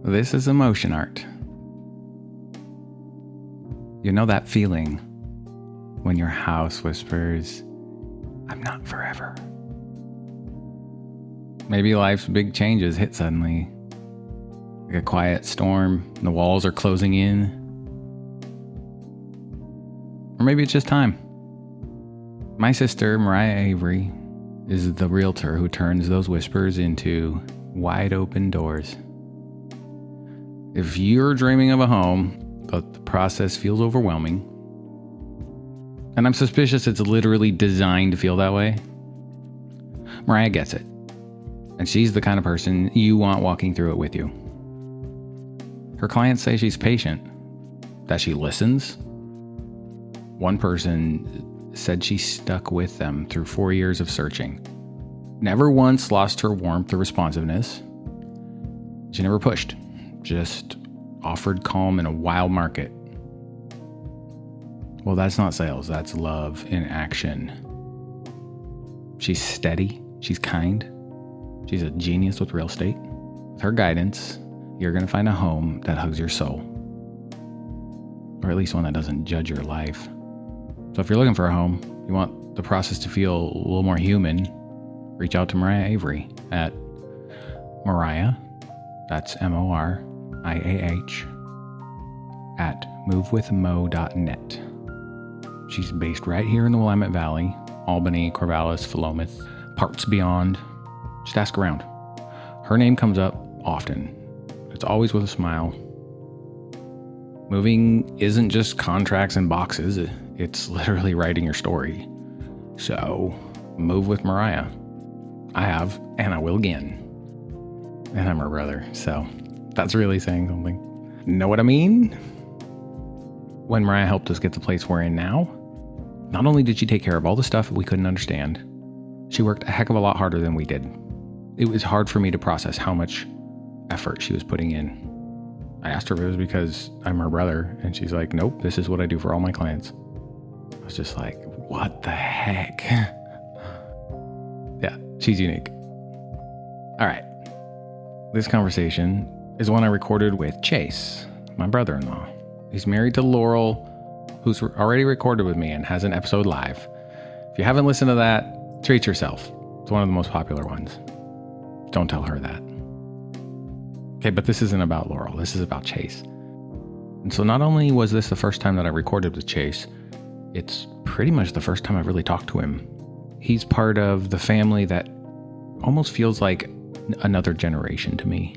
This is emotion art. You know that feeling when your house whispers, "I'm not forever." Maybe life's big changes hit suddenly. Like a quiet storm, and the walls are closing in. Or maybe it's just time. My sister, Mariah Avery, is the realtor who turns those whispers into wide open doors. If you're dreaming of a home, but the process feels overwhelming, and I'm suspicious it's literally designed to feel that way, Mariah gets it. And she's the kind of person you want walking through it with you. Her clients say she's patient, that she listens. One person said she stuck with them through 4 years of searching. Never once lost her warmth or responsiveness. She never pushed, just offered calm in a wild market. Well, that's not sales, that's love in action. She's steady, she's kind, she's a genius with real estate. With her guidance, you're going to find a home that hugs your soul. Or at least one that doesn't judge your life. So if you're looking for a home, you want the process to feel a little more human, reach out to Mariah Avery at Mariah, that's MORIAH, at movewithmo.net. She's based right here in the Willamette Valley, Albany, Corvallis, Philomath, parts beyond. Just ask around. Her name comes up often. It's always with a smile. Moving isn't just contracts and boxes. It's literally writing your story. So, move with Mariah. I have, and I will again. And I'm her brother, so that's really saying something. Know what I mean? When Mariah helped us get the place we're in now, not only did she take care of all the stuff we couldn't understand, she worked a heck of a lot harder than we did. It was hard for me to process how much effort she was putting in. I asked her if it was because I'm her brother, and she's like, "Nope, this is what I do for all my clients." I was just like, what the heck? Yeah, she's unique. All right. This conversation is one I recorded with Chace, my brother-in-law. He's married to Laurel, who's already recorded with me and has an episode live. If you haven't listened to that, treat yourself. It's one of the most popular ones. Don't tell her that. Okay, but this isn't about Laurel. This is about Chace. And so not only was this the first time that I recorded with Chace, it's pretty much the first time I've really talked to him. He's part of the family that almost feels like another generation to me.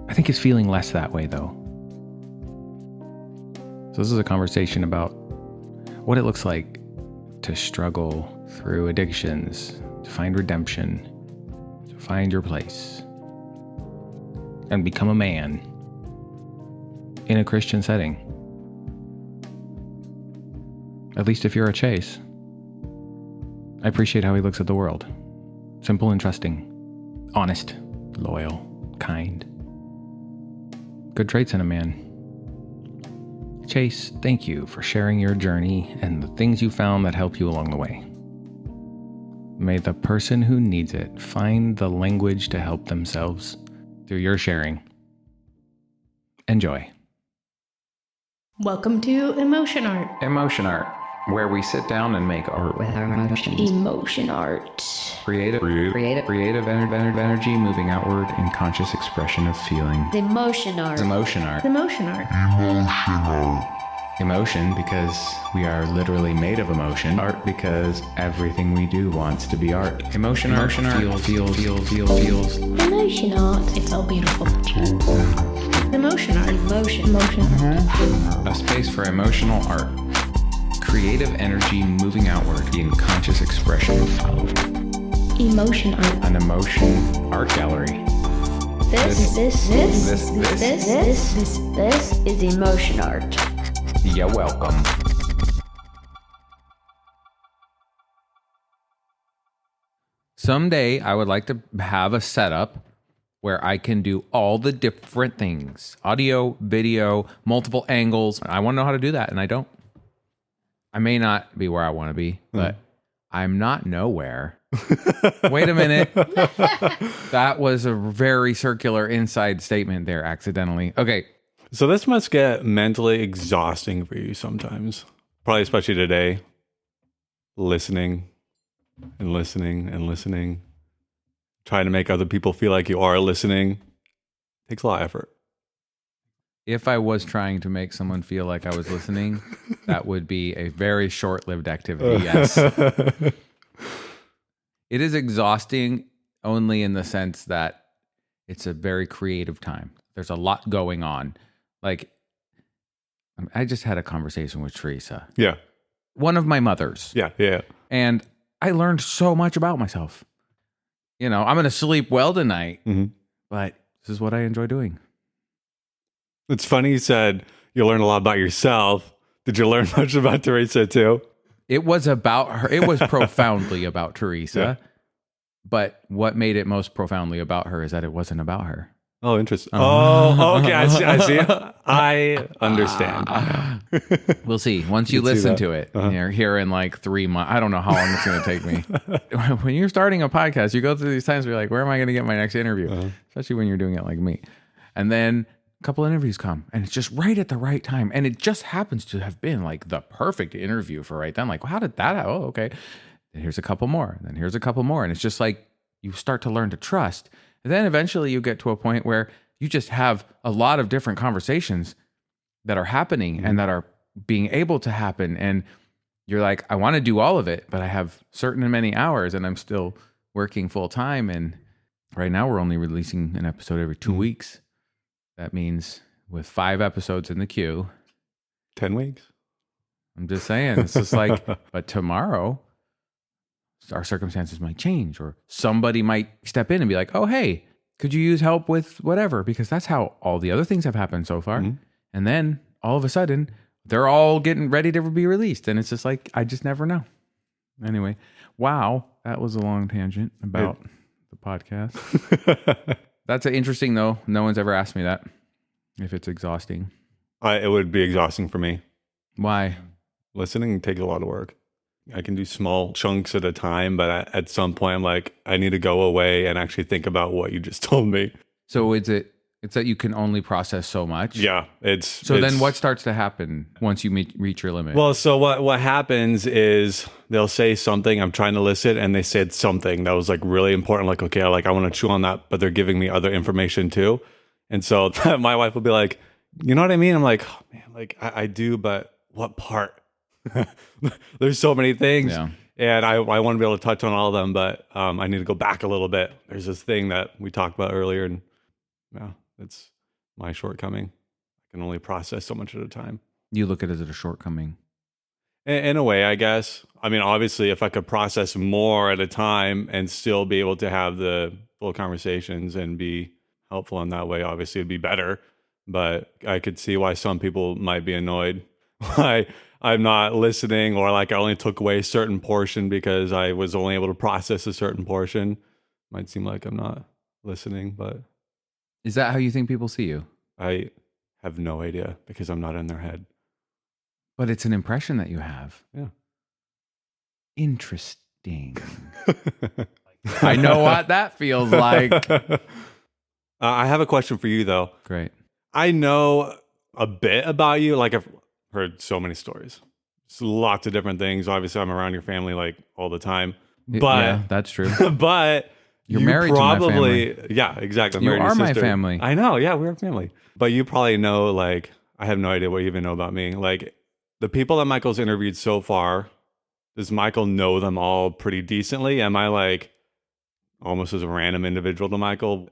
I think he's feeling less that way, though. So this is a conversation about what it looks like to struggle through addictions, to find redemption, to find your place, and become a man in a Christian setting. At least if you're a Chace. I appreciate how he looks at the world. Simple and trusting. Honest, loyal, kind. Good traits in a man. Chace, thank you for sharing your journey and the things you found that helped you along the way. May the person who needs it find the language to help themselves through your sharing. Enjoy. Welcome to Emotion Art. Emotion art, where we sit down and make art with our emotions. Emotion Art. Creative energy moving outward in conscious expression of feeling. Emotion art. Emotion art. Emotion Art. Emotion because we are literally made of emotion. Art because everything we do wants to be art. Emotion art. Feels. Emotion Art. It's all beautiful. Emotion Art. Emotion Art. A space for emotional art. Creative energy moving outward in conscious expression. Emotion Art. An emotion art gallery. This is emotion art. You're welcome. Someday I would like to have a setup where I can do all the different things. Audio, video, multiple angles. I want to know how to do that, and I don't. I may not be where I want to be, but I'm not nowhere. Wait a minute. That was a very circular inside statement there, accidentally. Okay. So this must get mentally exhausting for you sometimes. Probably especially today. Listening and listening and listening. Trying to make other people feel like you are listening. Takes a lot of effort. If I was trying to make someone feel like I was listening, that would be a very short-lived activity, yes. It is exhausting only in the sense that it's a very creative time. There's a lot going on. Like, I just had a conversation with Teresa. Yeah. One of my mothers. Yeah. And I learned so much about myself. I'm going to sleep well tonight, but this is what I enjoy doing. It's funny you said you learned a lot about yourself. Did you learn much about Teresa too? It was about her. It was profoundly about Teresa. Yeah. But what made it most profoundly about her is that it wasn't about her. Oh, interesting. Oh, okay. I see. I understand. We'll see. Once you listen to it, you're here in like 3 months. I don't know how long it's going to take me. When you're starting a podcast, you go through these times where you're like, where am I going to get my next interview? Especially when you're doing it like me. And then a couple interviews come and it's just right at the right time. And it just happens to have been like the perfect interview for right then. Like, well, how did that happen? Oh, okay. Then here's a couple more. Then here's a couple more. And it's just like you start to learn to trust. And then eventually you get to a point where you just have a lot of different conversations that are happening and that are being able to happen. And you're like, I want to do all of it, but I have certain and many hours and I'm still working full time. And right now we're only releasing an episode every 2 weeks. That means with 5 episodes in the queue. 10 weeks. I'm just saying, it's just like, but tomorrow our circumstances might change or somebody might step in and be like, oh, hey, could you use help with whatever? Because that's how all the other things have happened so far. And then all of a sudden they're all getting ready to be released. And it's just like, I just never know. Anyway, wow. That was a long tangent about the podcast. That's interesting though. No one's ever asked me that. If it's exhausting. It would be exhausting for me. Why? Listening takes a lot of work. I can do small chunks at a time, but at some point I'm like, I need to go away and actually think about what you just told me. So it's that you can only process so much? Yeah. Then what starts to happen once you reach your limit? Well, so what happens is they'll say something, I'm trying to listen, and they said something that was like really important. Like, okay, I want to chew on that, but they're giving me other information too. And so my wife will be like, you know what I mean? I'm like, oh, man, like I do, but what part? There's so many things. Yeah. And I want to be able to touch on all of them, but I need to go back a little bit. There's this thing that we talked about earlier, and yeah, it's my shortcoming. I can only process so much at a time. You look at it as a shortcoming. In a way, I guess. I mean, obviously, if I could process more at a time and still be able to have the full conversations and be helpful in that way, obviously it'd be better. But I could see why some people might be annoyed why I'm not listening, or like I only took away a certain portion because I was only able to process a certain portion. Might seem like I'm not listening, but is that how you think people see you? I have no idea because I'm not in their head. But it's an impression that you have. Yeah. Interesting. I know what that feels like. I have a question for you though. Great. I know a bit about you. Like I've heard so many stories. It's lots of different things. Obviously, I'm around your family like all the time. But yeah, that's true. But you're married to my family. Yeah, exactly. You are my family. I know. Yeah, we're a family. But you probably know, like, I have no idea what you even know about me. Like, the people that Michael's interviewed so far, does Michael know them all pretty decently? Am I like almost as a random individual to Michael?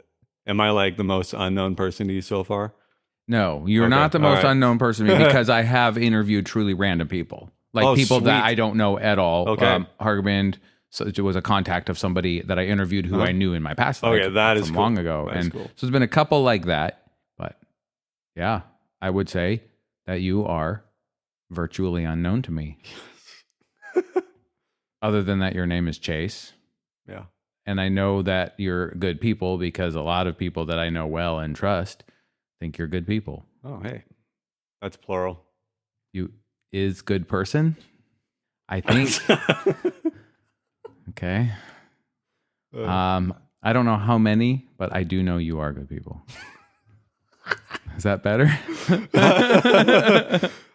Am I like the most unknown person to you so far? No, you're not the most unknown person to me because I have interviewed truly random people. Like people that I don't know at all. Okay. Hargbind, so it was a contact of somebody that I interviewed who I knew in my past life. Okay, that is from cool. long ago. That is and cool. so there's been a couple like that. But yeah, I would say that you are virtually unknown to me. Other than that, your name is Chace. Yeah. And I know that you're good people because a lot of people that I know well and trust think you're good people. Oh, hey. That's plural. You is good person, I think. Okay. I don't know how many, but I do know you are good people. Is that better?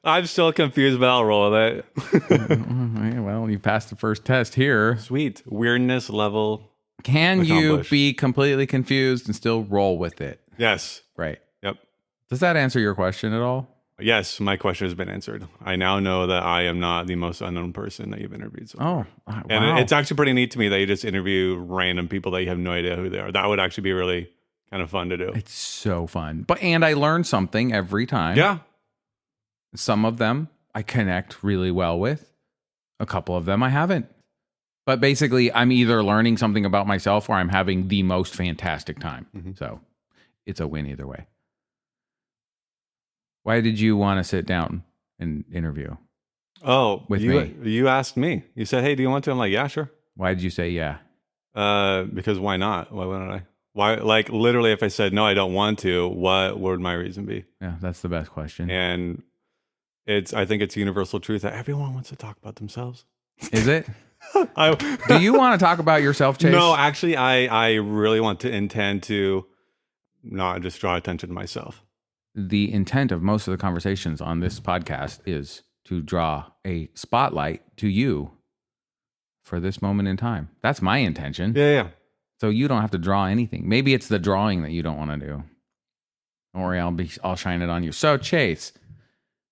I'm still confused, but I'll roll with it. Well, you passed the first test here. Sweet. Weirdness level. Can you accomplished. be completely confused and still roll with it? Yes. Right. Yep. Does that answer your question at all? Yes, my question has been answered. I now know that I am not the most unknown person that you've interviewed so far. Wow. And it's actually pretty neat to me that you just interview random people that you have no idea who they are. That would actually be really kind of fun to do. It's so fun. And I learn something every time. Yeah. Some of them I connect really well with. A couple of them I haven't. But basically, I'm either learning something about myself or I'm having the most fantastic time. Mm-hmm. So it's a win either way. Why did you want to sit down and interview? Oh, With me. You asked me. You said, hey, do you want to? I'm like, yeah, sure. Why did you say yeah? Because why not? Why wouldn't I? Why? Like literally, if I said no, I don't want to, what would my reason be? Yeah, that's the best question. And I think it's universal truth that everyone wants to talk about themselves. Is it? Do you want to talk about yourself, Chace? No, actually, I really intend to not just draw attention to myself. The intent of most of the conversations on this podcast is to draw a spotlight to you for this moment in time. That's my intention. Yeah. So you don't have to draw anything. Maybe it's the drawing that you don't want to do. Don't worry, I'll shine it on you. So Chace,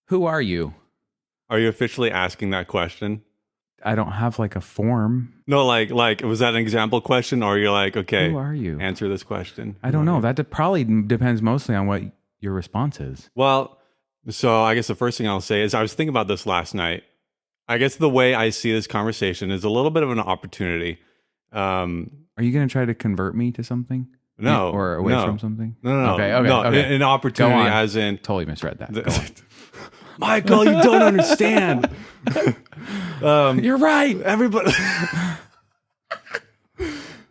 who are you? Are you officially asking that question? I don't have like a form. No, like was that an example question, or you're like, okay, Who are you? Answer this question. I don't know. That probably depends mostly on what your response is. Well, so I guess the first thing I'll say is I was thinking about this last night. I guess the way I see this conversation is a little bit of an opportunity. Are you going to try to convert me to something? No. Or away from something? No. Okay. An opportunity as in... Totally misread that. Go on. Michael, you don't understand. You're right. Everybody...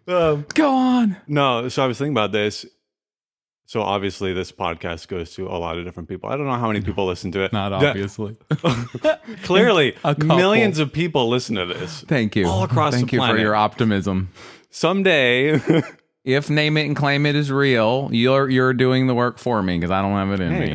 Go on. No, so I was thinking about this. So obviously this podcast goes to a lot of different people. I don't know how many people listen to it. Not obviously. Clearly, A couple. millions of people listen to this. Thank you. All across Thank the you planet. for your optimism. Someday... If Name It and Claim It is real, you're doing the work for me because I don't have it in me.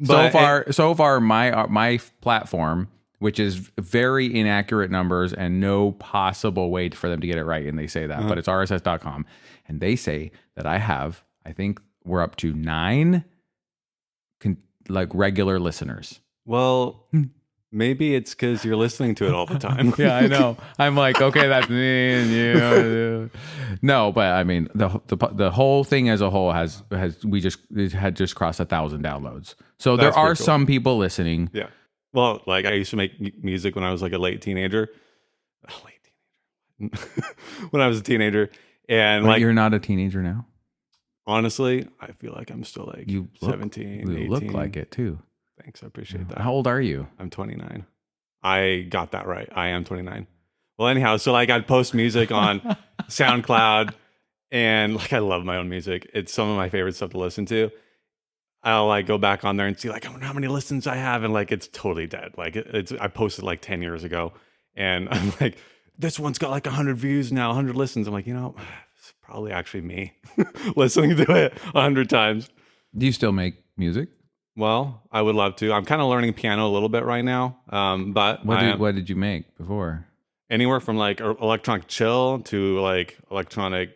So far, my platform, which is very inaccurate numbers and no possible way for them to get it right, and they say that, but it's rss.com, and they say that I think we're up to 9 regular listeners. Well, maybe it's because you're listening to it all the time. Yeah, I know. I'm like, okay, that's me and you. No, but I mean, the whole thing as a whole had just crossed 1,000 downloads. So That's there are pretty cool. some people listening. Yeah. Well, like I used to make music when I was like a late teenager. When I was a teenager. And But like, you're not a teenager now. honestly, I feel like I'm still like You look, 17, you 18. look like it too. Thanks. I appreciate that. How old are you? I'm 29. I got that right. I am 29. Well, anyhow, so like I'd post music on SoundCloud, and like I love my own music. It's some of my favorite stuff to listen to. I'll like go back on there and see like I wonder how many listens I have, and like it's totally dead. Like I posted like 10 years ago, and I'm like, this one's got like 100 views now, 100 listens. I'm like, it's probably actually me listening to it 100 times. Do you still make music? Well, I would love to. I'm kind of learning piano a little bit right now, but What did you make before? Anywhere from like electronic chill to like electronic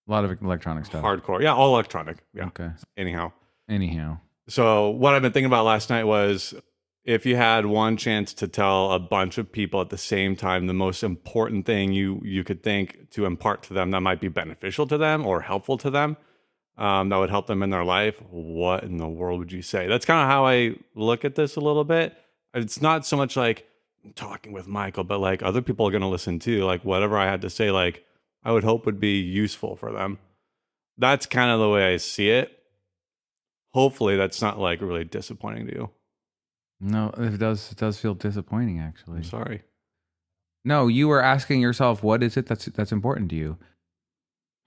A lot of electronic stuff. hardcore. Yeah, all electronic. Yeah. Okay. Anyhow. So What I've been thinking about last night was if you had one chance to tell a bunch of people at the same time the most important thing you could think to impart to them that might be beneficial to them or helpful to them, that would help them in their life, what in the world would you say? That's kind of how I look at this a little bit. It's not so much like I'm talking with Michael, but like other people are going to listen too. Like whatever I had to say, like I would hope would be useful for them. That's kind of the way I see it. Hopefully that's not like really disappointing to you. no, it does feel disappointing actually. I'm sorry. No, you were asking yourself, what is it that's important to you?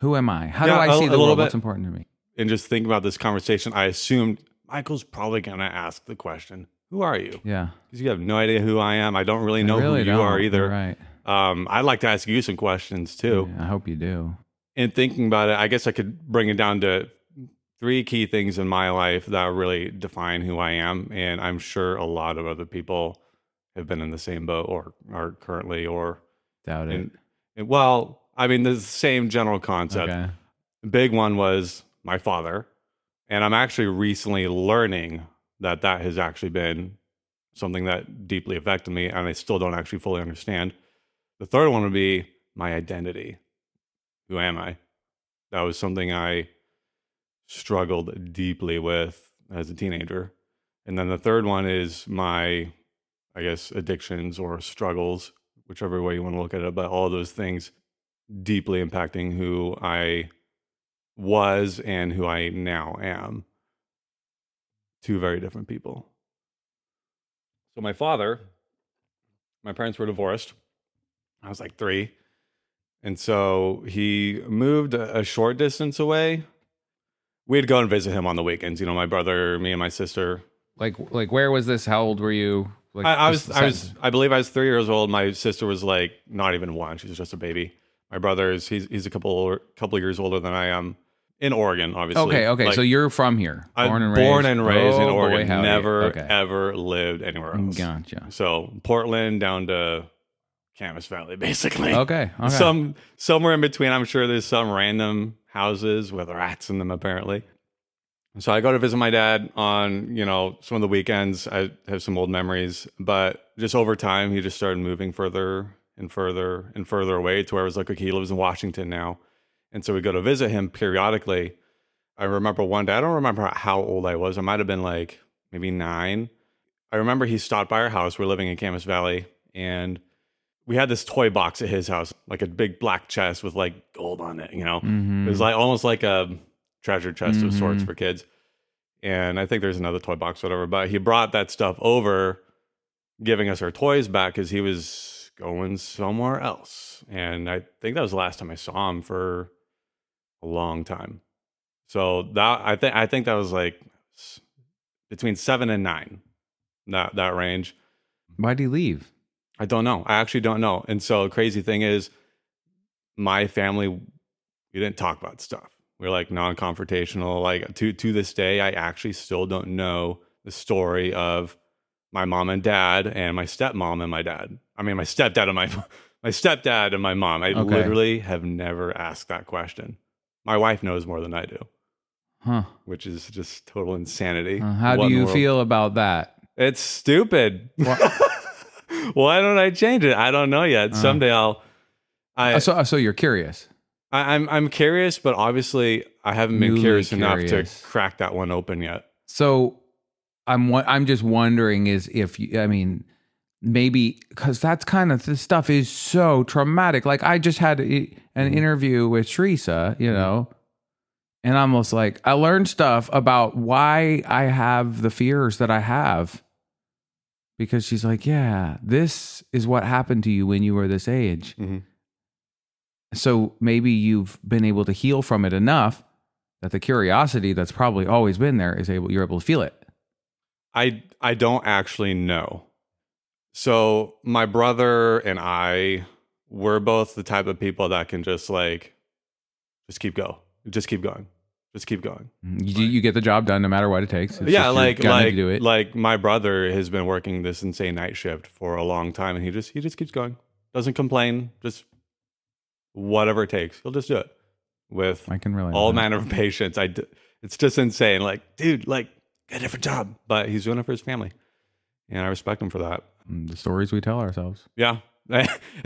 Who am I? How do Yeah, I see a the little world? bit. What's important to me? And just thinking about this conversation, I assumed Michael's probably going to ask the question, who are you? Yeah. Because you have no idea who I am. I don't really know who you don't. are either. You're right. I'd like to ask you some questions too. Yeah, I hope you do. In thinking about it, I guess I could bring it down to 3 key things in my life that really define who I am. And I'm sure a lot of other people have been in the same boat or are currently or Doubt it. well, I mean, the same general concept. Okay. The big one was my father. And I'm actually recently learning that has actually been something that deeply affected me. And I still don't actually fully understand. The third one would be my identity. Who am I? That was something I struggled deeply with as a teenager. And then the third one is my, I guess, addictions or struggles, whichever way you want to look at it. But all those things deeply impacting who I was and who I now am. 2 very different people. So my father, my parents were divorced. I was like 3. And so he moved a short distance away. We'd go and visit him on the weekends. You know, my brother, me and my sister. Like where was this? How old were you? Like I believe I was 3 years old. My sister was like not even 1. She was just a baby. My brother he's a couple years older than I am. In Oregon, obviously. Okay. Like, So you're from here. Born and raised in Oregon. Boy, Never, ever lived anywhere else. Gotcha. So Portland down to Camas Valley, basically. Okay. Somewhere in between. I'm sure there's some random houses with rats in them, apparently. So I go to visit my dad on, some of the weekends. I have some old memories, but just over time, he just started moving further and further and further away to where it was like, okay, he lives in Washington now. And so we go to visit him periodically. I remember one day, I don't remember how old I was. I might have been like maybe 9. I remember he stopped by our house. We're living in Camas Valley. And we had this toy box at his house, like a big black chest with like gold on it, Mm-hmm. It was like almost like a treasure chest of sorts for kids. And I think there's another toy box, whatever. But he brought that stuff over, giving us our toys back because he was going somewhere else. And I think that was the last time I saw him for a long time. So that I think that was like between 7 and 9, that range. Why'd he leave? I don't know. I actually don't know. And so the crazy thing is, my family, we didn't talk about stuff. We're like non-confrontational. Like to this day, I actually still don't know the story of my mom and dad and my stepmom and my dad. I mean, my stepdad and my stepdad and my mom. I literally have never asked that question. My wife knows more than I do. Huh. Which is just total insanity. How do you feel about that? It's stupid. Why don't I change it? I don't know yet. Someday So you're curious. I'm curious, but obviously I haven't been curious enough to crack that one open yet. So I'm just wondering is if you, I mean, maybe because that's kind of, this stuff is so traumatic. Like I just had an interview with Teresa, and I'm almost like, I learned stuff about why I have the fears that I have. Because she's like, yeah, this is what happened to you when you were this age. Mm-hmm. So maybe you've been able to heal from it enough that the curiosity that's probably always been there you're able to feel it. I don't actually know. So my brother and I, we're both the type of people that can just keep going. You get the job done no matter what it takes. It's Yeah, to do it. like my brother has been working this insane night shift for a long time, and he just keeps going. Doesn't complain. Just whatever it takes, he'll just do it with I can relate all manner of patience. It's just insane. Like, dude, get a different job, but he's doing it for his family, and I respect him for that. The stories we tell ourselves. Yeah.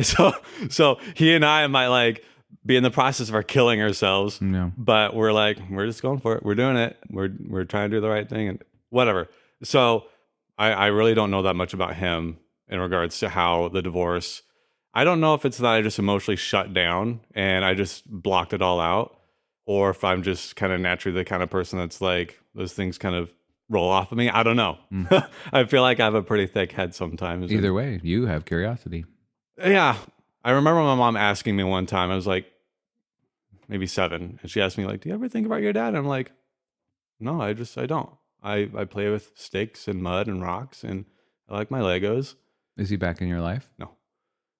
So he and I might be in the process of our killing ourselves, but we're just going for it. We're doing it. We're trying to do the right thing and whatever. So I really don't know that much about him in regards to how the divorce. I don't know if it's that I just emotionally shut down and I just blocked it all out, or if I'm just kind of naturally the kind of person that's like those things kind of roll off of me. I don't know. I feel like I have a pretty thick head sometimes. Either way, you have curiosity. Yeah. I remember my mom asking me one time, I was like maybe 7, and she asked me do you ever think about your dad? And I'm like, no, I don't. I play with sticks and mud and rocks, and I like my Legos. Is he back in your life? No.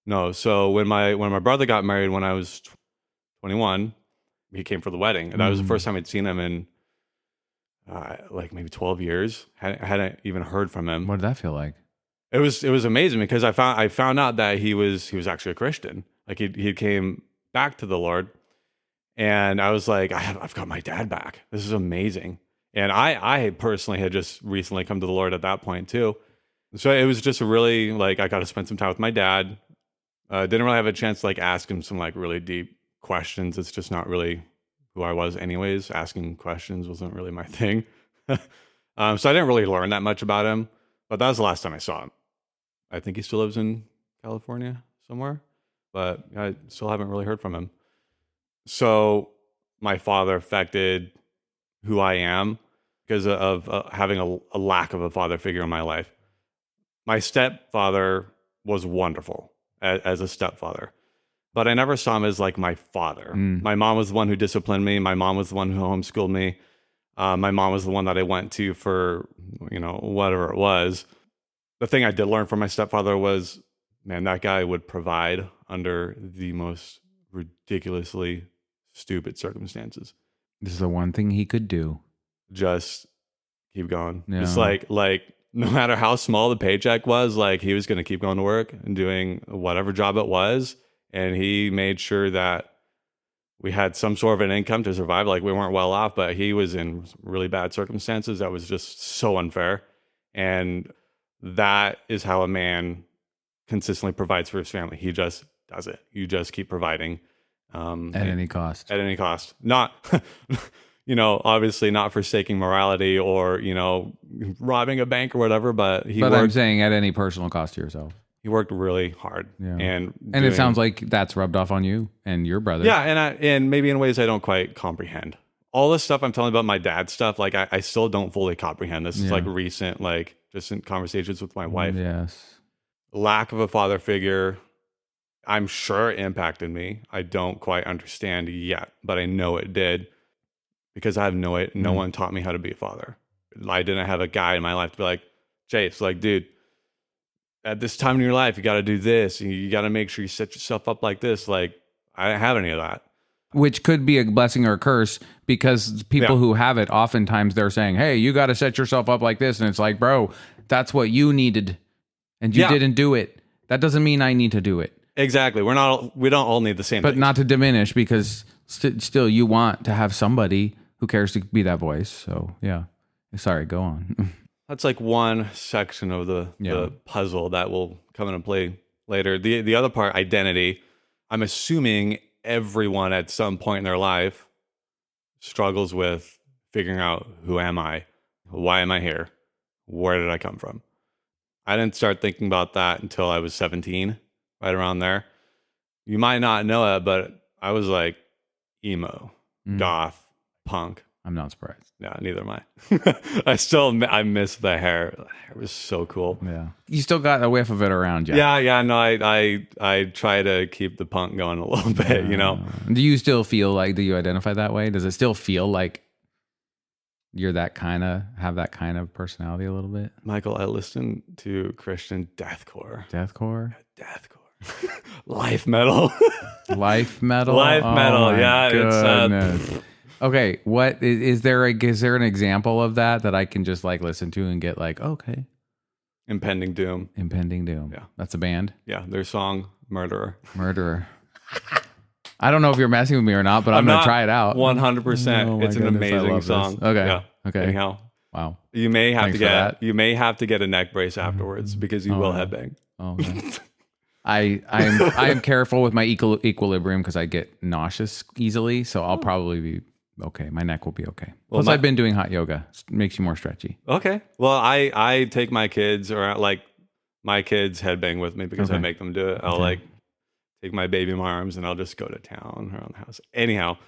No. So when my brother got married when I was 21, he came for the wedding, and that was the first time I'd seen him in like maybe 12 years. I hadn't even heard from him. What did that feel like? It was amazing because I found out that he was actually a Christian. Like he came back to the Lord, and I was like, I've got my dad back. This is amazing. And I personally had just recently come to the Lord at that point too. So it was just a really, like, I got to spend some time with my dad. Didn't really have a chance to like ask him some like really deep questions. It's just not really who I was anyways. Asking questions wasn't really my thing. So I didn't really learn that much about him, but that was the last time I saw him. I think he still lives in California somewhere, but I still haven't really heard from him. So my father affected who I am because of having a lack of a father figure in my life. My stepfather was wonderful as a stepfather, but I never saw him as like my father. My mom was the one who disciplined me. My mom was the one who homeschooled me. My mom was the one that I went to for, whatever it was. The thing I did learn from my stepfather was, man, that guy would provide under the most ridiculously stupid circumstances. This is the one thing he could do. Just keep going. Yeah. Just like no matter how small the paycheck was, like he was going to keep going to work and doing whatever job it was. And he made sure that we had some sort of an income to survive. Like we weren't well off, but he was in really bad circumstances. That was just so unfair. And that is how a man consistently provides for his family. He just does it. You just keep providing. At any cost. At any cost. Not, obviously not forsaking morality or, robbing a bank or whatever, but I'm saying at any personal cost to yourself. He worked really hard. Yeah. And it sounds like that's rubbed off on you and your brother. Yeah, and maybe in ways I don't quite comprehend. All this stuff I'm telling about my dad's stuff, like I still don't fully comprehend. This is like recent, like just in conversations with my wife. Yes. Lack of a father figure, I'm sure it impacted me. I don't quite understand yet, but I know it did because I have no one taught me how to be a father. I didn't have a guy in my life to be like, Chace, like, dude, at this time in your life, you got to do this. You got to make sure you set yourself up like this. Like, I didn't have any of that. Which could be a blessing or a curse because people who have it, oftentimes they're saying, hey, you got to set yourself up like this. And it's like, bro, that's what you needed. And you didn't do it. That doesn't mean I need to do it. Exactly. We don't all need the same But things. not to diminish because still you want to have somebody who cares to be that voice. So, yeah. Sorry, go on. That's like one section of the puzzle that will come into play later. The other part, identity, I'm assuming everyone at some point in their life struggles with figuring out, who am I? Why am I here? Where did I come from? I didn't start thinking about that until I was 17, right around there. You might not know it, but I was like emo, goth, punk. I'm not surprised. No, neither am I. I miss the hair. The hair was so cool. Yeah. You still got a whiff of it around you. Yeah. No, I try to keep the punk going a little bit, Do you still feel like, do you identify that way? Does it still feel like you're have that kind of personality a little bit? Michael, I listen to Christian deathcore. Deathcore? Deathcore. Life metal. Life metal? Life metal, yeah. Goodness. It's okay, what is there an example of that I can just like listen to and get like, okay. Impending Doom. Yeah. That's a band? Yeah, their song Murderer. I don't know if you're messing with me or not, but I'm going to try it out. 100%. It's an amazing song. Okay. Yeah. Okay. Anyhow. Wow. You may have to get a neck brace afterwards because you will headbang. Oh, okay. I am careful with my equilibrium because I get nauseous easily, so I'll probably be okay. My neck will be okay. Well, Plus, I've been doing hot yoga. It makes you more stretchy. Okay. Well, I take my kids, or like my kids headbang with me because I make them do it. I'll like take my baby in my arms and I'll just go to town around the house. Anyhow,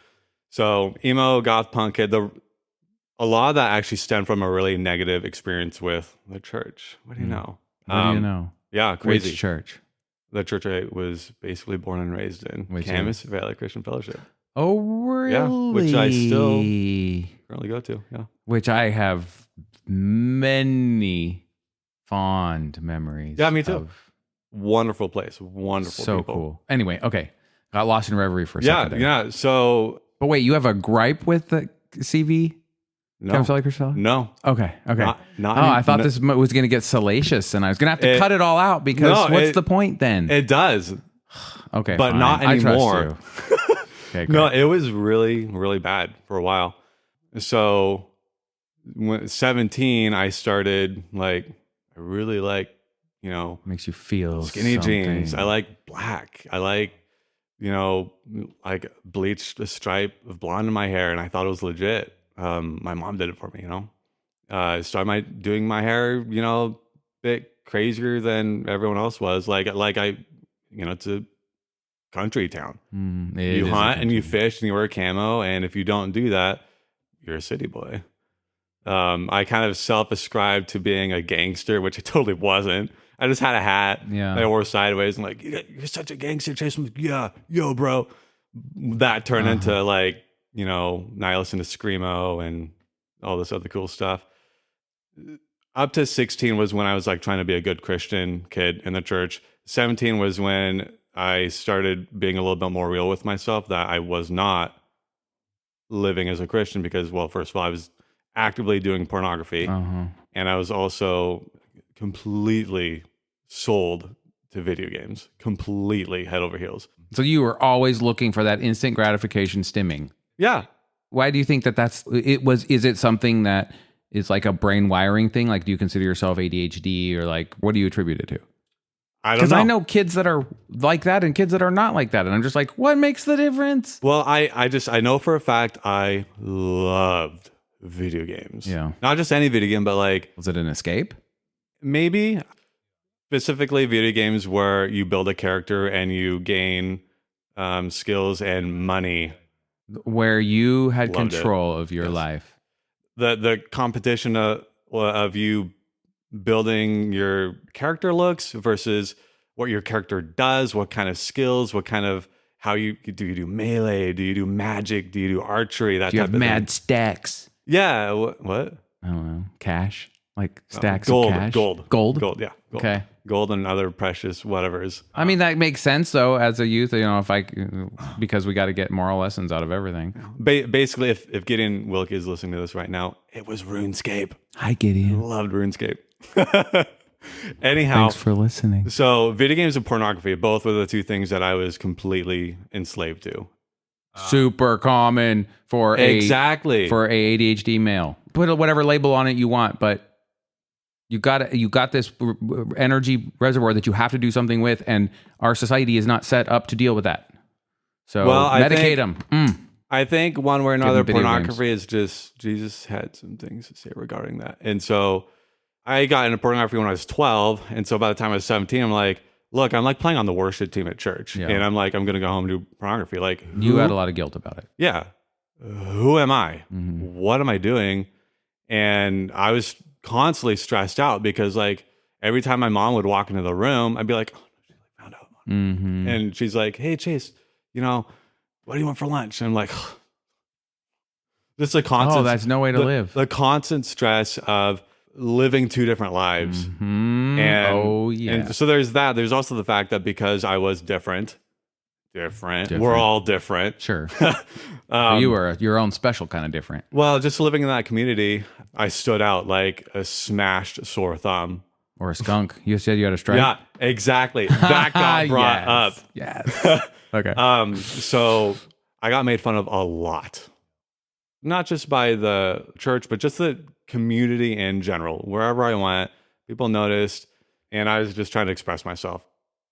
so emo, goth, punk kid. A lot of that actually stemmed from a really negative experience with the church. What do you know? What do you know? Yeah, crazy. Which church? The church I was basically born and raised in, Camas Valley Christian Fellowship. Oh, really? Yeah, which I still currently go to. Yeah, which I have many fond memories. Yeah, me too. Of Wonderful place. Wonderful So people. cool. Anyway, okay. Got lost in reverie for a second there. Yeah. So But wait, you have a gripe with the CV? no, Chemical liquor store? no, Okay. not I thought no- this was going to get salacious and I was going to have to cut it all out because what's the point then? It does, Okay. but fine. not I trust anymore. you. Okay, No, great. it was really, really bad for a while. So when 17, I started I really like, Makes you feel skinny something. jeans. I like black. I like, like bleached a stripe of blonde in my hair, and I thought it was legit. My mom did it for me, started doing my hair, a bit crazier than everyone else was. It's a country town. It You is a hunt and you country. fish and you wear a camo, and if you don't do that, you're a city boy. I kind of self-ascribed to being a gangster, which I totally wasn't. I just had a hat Yeah. that I wore sideways and you're such a gangster, Chase. I'm like, yeah, yo, bro. That turned into now I listen to Screamo and all this other cool stuff. Up to 16 was when I was trying to be a good Christian kid in the church. 17 was when I started being a little bit more real with myself that I was not living as a Christian because, well, first of all, I was actively doing pornography and I was also completely sold to video games, completely head over heels. So you were always looking for that instant gratification stimming. Yeah. Why do you think is it something that is like a brain wiring thing? Like, do you consider yourself ADHD or what do you attribute it to? I don't Because know. I know kids that are like that and kids that are not like that. And I'm just like, what makes the difference? Well, I know for a fact I loved video games. Yeah. Not just any video game, but Was it an escape? maybe specifically video games where you build a character and you gain skills and money. Where you had Loved it. control of your Yes. life. The competition of you building your character looks versus what your character does, what kind of skills, what kind of how you do melee, do you do magic, do you do archery, that Do you type have of mad thing. stacks? Yeah, what? I don't know. Cash? Like stacks Gold, of cash? gold. Gold? Gold, yeah. Gold. Okay. Gold and other precious whatevers. I mean, that makes sense though, as a youth, because we got to get moral lessons out of everything. Basically, if Gideon Wilkie is listening to this right now, it was RuneScape. Hi, Gideon. Loved RuneScape. Anyhow, Thanks for listening. so video games and pornography, both were the two things that I was completely enslaved to. Super common for Exactly. for a ADHD male. Put whatever label on it you want, but you got this energy reservoir that you have to do something with, and our society is not set up to deal with that. So medicate them. I think one way or another, video pornography is just, Jesus had some things to say regarding that. And so I got into pornography when I was 12. And so by the time I was 17, I'm like, look, I'm playing on the worship team at church. Yeah. And I'm I'm going to go home and do pornography. You had a lot of guilt about it. Yeah. Who am I? Mm-hmm. What am I doing? And I was constantly stressed out because every time my mom would walk into the room, I'd be like, oh, she found out. Mm-hmm. And she's like, hey, Chase, what do you want for lunch? And I'm like, this is a constant. Oh, that's no way to live. The constant stress of living two different lives. Mm-hmm. And, yeah. And so there's that. There's also the fact that because I was different. We're all different. Sure. You were your own special kind of different. Well, just living in that community, I stood out like a smashed sore thumb. Or a skunk. You said you had a stripe? Yeah, exactly. That got brought up. Yes. Okay. So I got made fun of a lot. Not just by the church, but just the community in general. Wherever I went, people noticed, and I was just trying to express myself.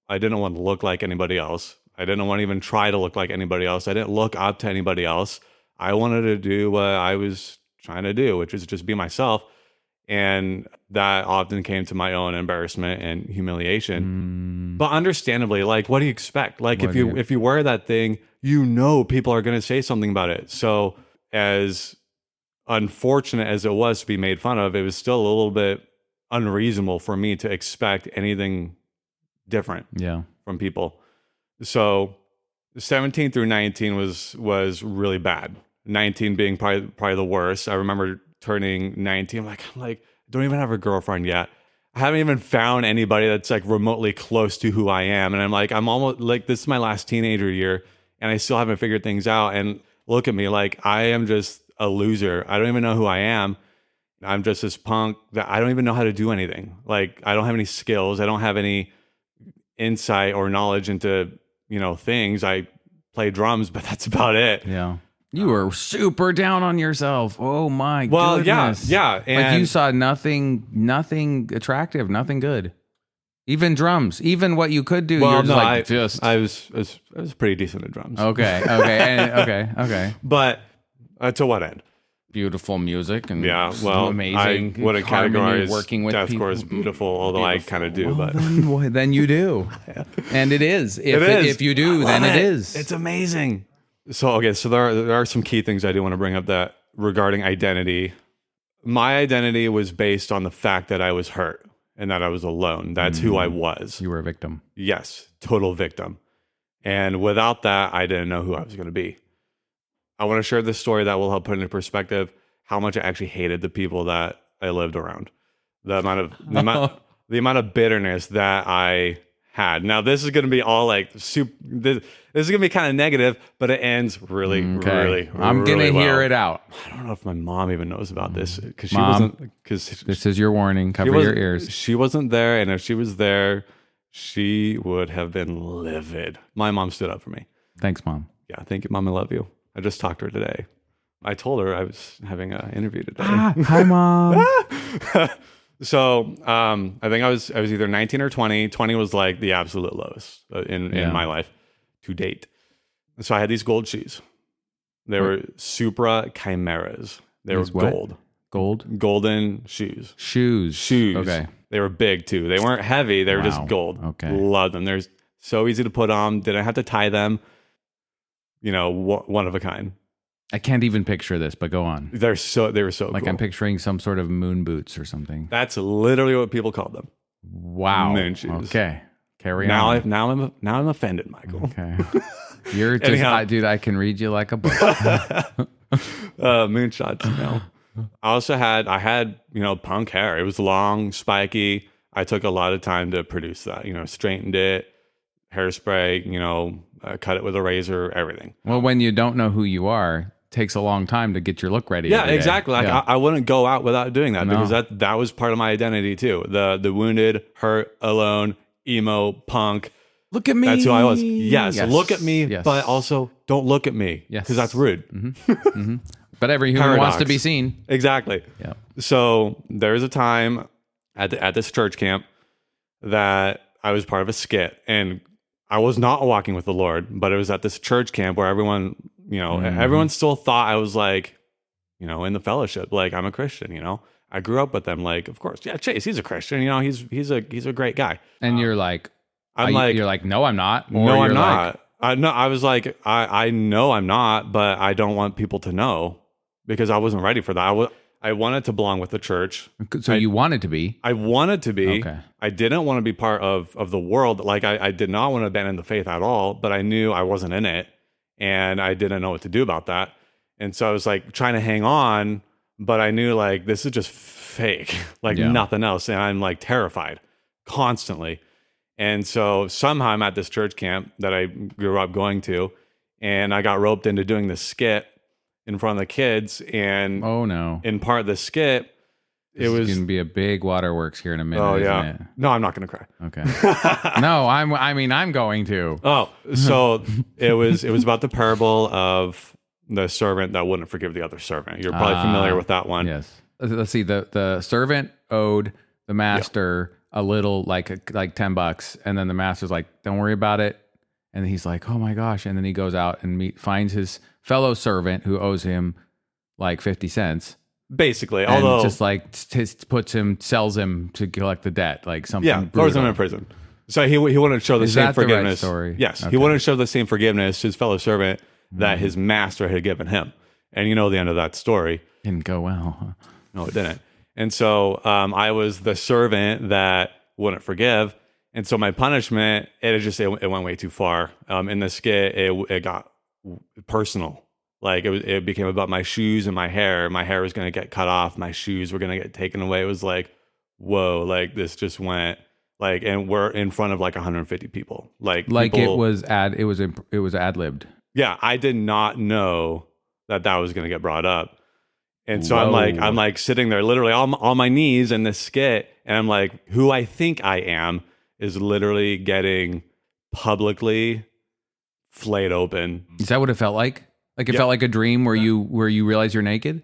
I didn't want to look like anybody else. I didn't want to even try to look like anybody else. I didn't look up to anybody else. I wanted to do what I was trying to do, which is just be myself. And that often came to my own embarrassment and humiliation. But understandably, what do you expect? If you wear that thing, people are going to say something about it. So as unfortunate as it was to be made fun of, it was still a little bit unreasonable for me to expect anything different from people. So 17 through 19 was really bad. 19 being probably the worst. I remember turning 19. I'm like, don't even have a girlfriend yet. I haven't even found anybody that's like remotely close to who I am. And I'm like, I'm almost like, this is my last teenager year and I still haven't figured things out. And look at me, like I am just a loser. I don't even know who I am. I'm just this punk that I don't even know how to do anything. Like I don't have any skills. I don't have any insight or knowledge into, things. I play drums, but that's about it. Yeah. You were super down on yourself. Oh my Well, goodness. yeah. And like you saw nothing attractive, nothing good. Even drums, even what you could do. well, you're no, just I was pretty decent at drums. Okay. Okay. But to what end? Beautiful music and amazing. I wouldn't harmony, categorize working with deathcore people. as beautiful, although I kind of do. Well, But then you do, and it is. If you do, then it is. It's amazing. So there are some key things I do want to bring up that regarding identity. My identity was based on the fact that I was hurt and that I was alone. That's who I was. You were a victim. Yes, total victim. And without that, I didn't know who I was going to be. I want to share this story that will help put into perspective how much I actually hated the people that I lived around. The amount of bitterness that I had. Now, this is going to be all like super. This is going to be kind of negative, but it ends really. I'm going to hear it out. I don't know if my mom even knows about this because she Mom, wasn't. Because this is your warning. Cover your ears. She wasn't there, and if she was there, she would have been livid. My mom stood up for me. Thanks, Mom. Yeah, thank you, Mom. I love you. I just talked to her today. I told her I was having an interview today. Hi, Mom. So I think I was either 19 or 20. 20 was like the absolute lowest in my life to date. So I had these gold shoes. They were Supra Chimeras. They were gold. Gold? Golden shoes. Shoes. Okay. They were big too. They weren't heavy. They were just gold. Okay. Love them. They're so easy to put on. Didn't have to tie them. One of a kind. I can't even picture this, but go on. They were so like cool. I'm picturing some sort of moon boots or something. That's literally what people called them. Wow. Moon shoes. Okay. Carry on. Now I'm offended, Michael. Okay. You're just, dude, I can read you like a book. Moonshots, I had punk hair. It was long, spiky. I took a lot of time to produce that, straightened it, hairspray, cut it with a razor, everything. Well, when you don't know who you are, it takes a long time to get your look ready. Yeah, exactly. Like I wouldn't go out without doing that because that was part of my identity too. The wounded, hurt, alone, emo, punk. Look at me. That's who I was. Yes. Look at me, yes. but also don't look at me. Yes. Because that's rude. Mm-hmm. Mm-hmm. But every human wants to be seen. Exactly. Yeah. So there was a time at this church camp that I was part of a skit, and I was not walking with the Lord, but it was at this church camp where everyone, everyone still thought I was like, in the fellowship, like I'm a Christian, I grew up with them. Like, of course, yeah, Chace, he's a Christian, he's a great guy. And you're like, you're like, no, I'm not. Or no, I'm not. I was like, I know I'm not, but I don't want people to know because I wasn't ready for that. I wanted to belong with the church. So you wanted to be? I wanted to be. Okay. I didn't want to be part of the world. Like I did not want to abandon the faith at all, but I knew I wasn't in it and I didn't know what to do about that. And so I was like trying to hang on, but I knew like this is just fake, like nothing else. And I'm like terrified constantly. And so somehow I'm at this church camp that I grew up going to, and I got roped into doing this skit in front of the kids. And oh no, in part of the skit, it was going to be a big waterworks here in a minute. Oh yeah, isn't it? No, I'm not going to cry. Okay. No, I'm going to. Oh, so it was about the parable of the servant that wouldn't forgive the other servant. You're probably familiar with that one. Yes. Let's see. The servant owed the master a little, like $10, and then the master's like, "Don't worry about it." And he's like, "Oh my gosh!" And then he goes out and finds his fellow servant who owes him like 50 cents. Basically, and although just like sells him to collect the debt, like something. Yeah, throws him in prison. So he wouldn't show the same forgiveness. The right story? Yes, okay. He wouldn't show the same forgiveness to his fellow servant that his master had given him. And you know the end of that story. Didn't go well. Huh? No, it didn't. And so I was the servant that wouldn't forgive. And so my punishment, it went way too far. In the skit, it got personal. Like it became about my shoes and my hair. My hair was going to get cut off. My shoes were going to get taken away. It was like whoa, like this just went like, and we're in front of like 150 people. Like it people, was ad-libbed. yeah, I did not know that was going to get brought up. And so Whoa. I'm like sitting there literally on my knees in this skit. And I'm like, who I think I am is literally getting publicly flayed open. Is that what it felt like? Like it felt like a dream where you realize you're naked?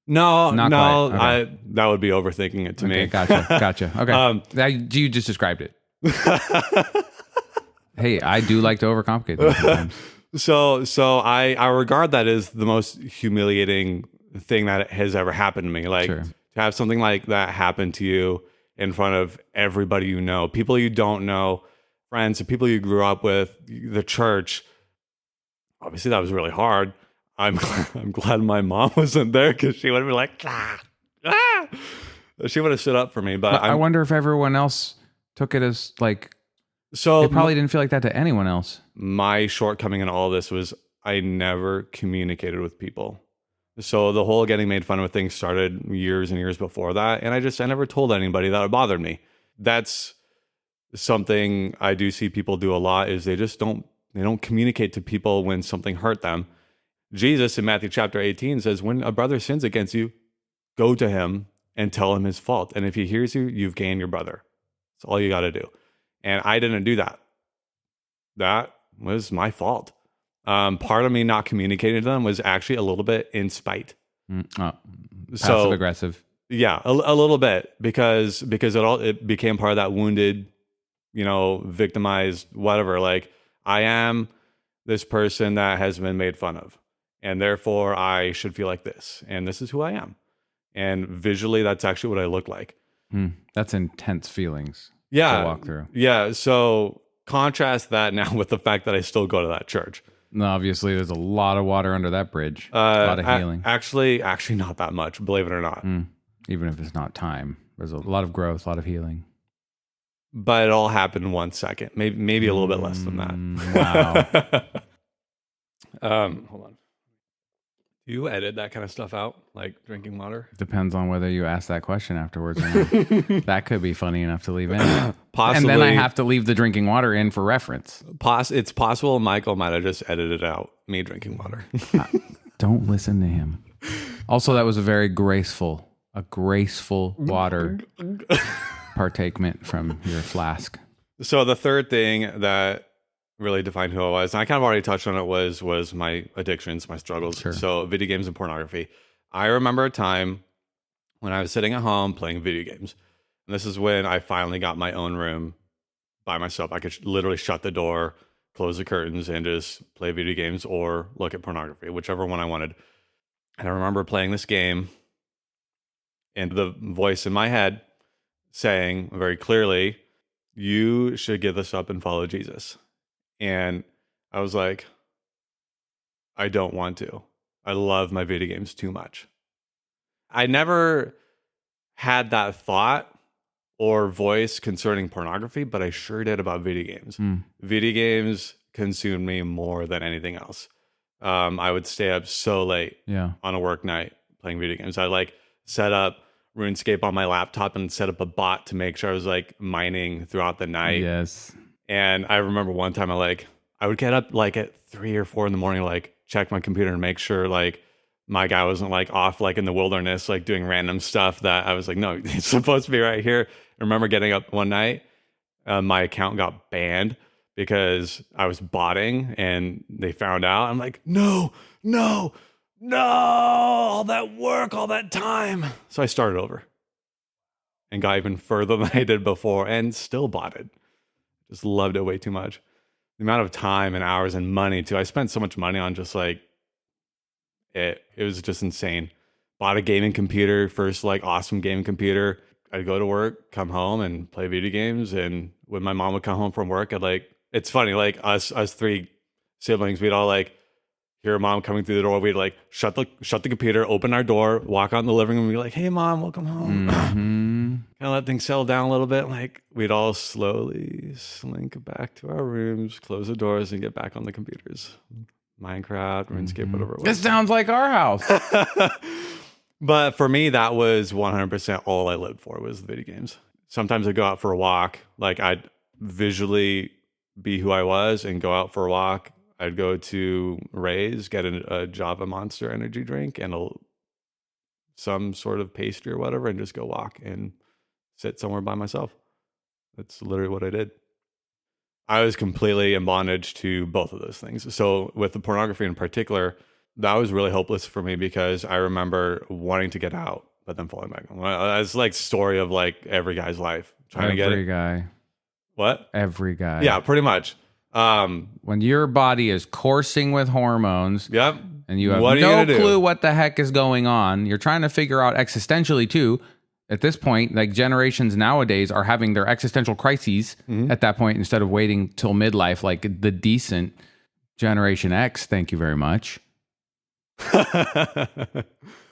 No, Not no, quite. Okay. that would be overthinking it to me. Gotcha. Okay. You just described it. Hey, I do like to overcomplicate things sometimes. So I regard that as the most humiliating thing that has ever happened to me. Like Sure. to have something like that happen to you in front of everybody you know, people you don't know, friends, the people you grew up with, the church. Obviously, that was really hard. I'm glad my mom wasn't there because she would have been like, she would have stood up for me. But I wonder if everyone else took it as like, so it probably didn't feel like that to anyone else. My shortcoming in all this was I never communicated with people. So the whole getting made fun of thing started years and years before that. And I never told anybody that it bothered me. That's something I do see people do a lot is they don't communicate to people when something hurt them. Jesus in Matthew chapter 18 says, when a brother sins against you, go to him and tell him his fault. And if he hears you, you've gained your brother. That's all you got to do. And I didn't do that. That was my fault. Part of me not communicating to them was actually a little bit in spite. Passive aggressive. Yeah, a little bit because it became part of that wounded, victimized, whatever. Like I am this person that has been made fun of, and therefore I should feel like this, and this is who I am. And visually, that's actually what I look like. That's intense feelings. Yeah, to walk through. Yeah. So contrast that now with the fact that I still go to that church. No, obviously, there's a lot of water under that bridge. A lot of healing. Actually, not that much, believe it or not. Even if it's not time, there's a lot of growth, a lot of healing. But it all happened in 1 second, maybe a little bit less than that. Wow. Hold on. Do you edit that kind of stuff out, like drinking water? Depends on whether you ask that question afterwards or not. That could be funny enough to leave in. Possibly. And then I have to leave the drinking water in for reference. It's possible Michael might have just edited out me drinking water. Don't listen to him. Also, that was a very graceful water partakement from your flask. So the third thing that really defined who I was, and I kind of already touched on it, was my addictions, my struggles. Sure. So video games and pornography. I remember a time when I was sitting at home playing video games. And this is when I finally got my own room by myself. I could literally shut the door, close the curtains, and just play video games or look at pornography, whichever one I wanted. And I remember playing this game and the voice in my head saying very clearly, you should give this up and follow Jesus. And I was like, I don't want to. I love my video games too much. I never had that thought or voice concerning pornography, but I sure did about video games. Video games consumed me more than anything else. I would stay up so late on a work night playing video games. I like set up RuneScape on my laptop and set up a bot to make sure I was like mining throughout the night. Yes. And I remember one time I would get up like at 3 or 4 in the morning, like check my computer and make sure like my guy wasn't like off like in the wilderness, like doing random stuff that I was like, no, it's supposed to be right here. I remember getting up one night, my account got banned because I was botting and they found out. I'm like, no, all that work, all that time. So I started over and got even further than I did before and still botted. Just loved it way too much. The amount of time and hours and money too. I spent so much money on just like it was just insane. Bought a gaming computer, first like awesome gaming computer. I'd go to work, come home and play video games. And when my mom would come home from work, it's funny, like us 3 siblings, we'd all like hear mom coming through the door. We'd like shut the computer, open our door, walk out in the living room, and be like, hey mom, welcome home. Kind of let things settle down a little bit. Like we'd all slowly slink back to our rooms, close the doors, and get back on the computers. Minecraft, RuneScape, whatever it was. This sounds like our house. But for me, that was 100% all I lived for was the video games. Sometimes I'd go out for a walk. Like I'd visually be who I was and go out for a walk. I'd go to Ray's, get a Java Monster energy drink and some sort of pastry or whatever, and just go walk and sit somewhere by myself. That's literally what I did. I was completely in bondage to both of those things. So with the pornography in particular, that was really hopeless for me because I remember wanting to get out, but then falling back. That's like story of like every guy's life. Trying to get it. Every guy. What? Every guy. Yeah, pretty much. When your body is coursing with hormones, Yep. and you have What are you no gonna do? clue what the heck is going on, you're trying to figure out existentially too. At this point, like generations nowadays are having their existential crises at that point instead of waiting till midlife, like the decent Generation X. Thank you very much.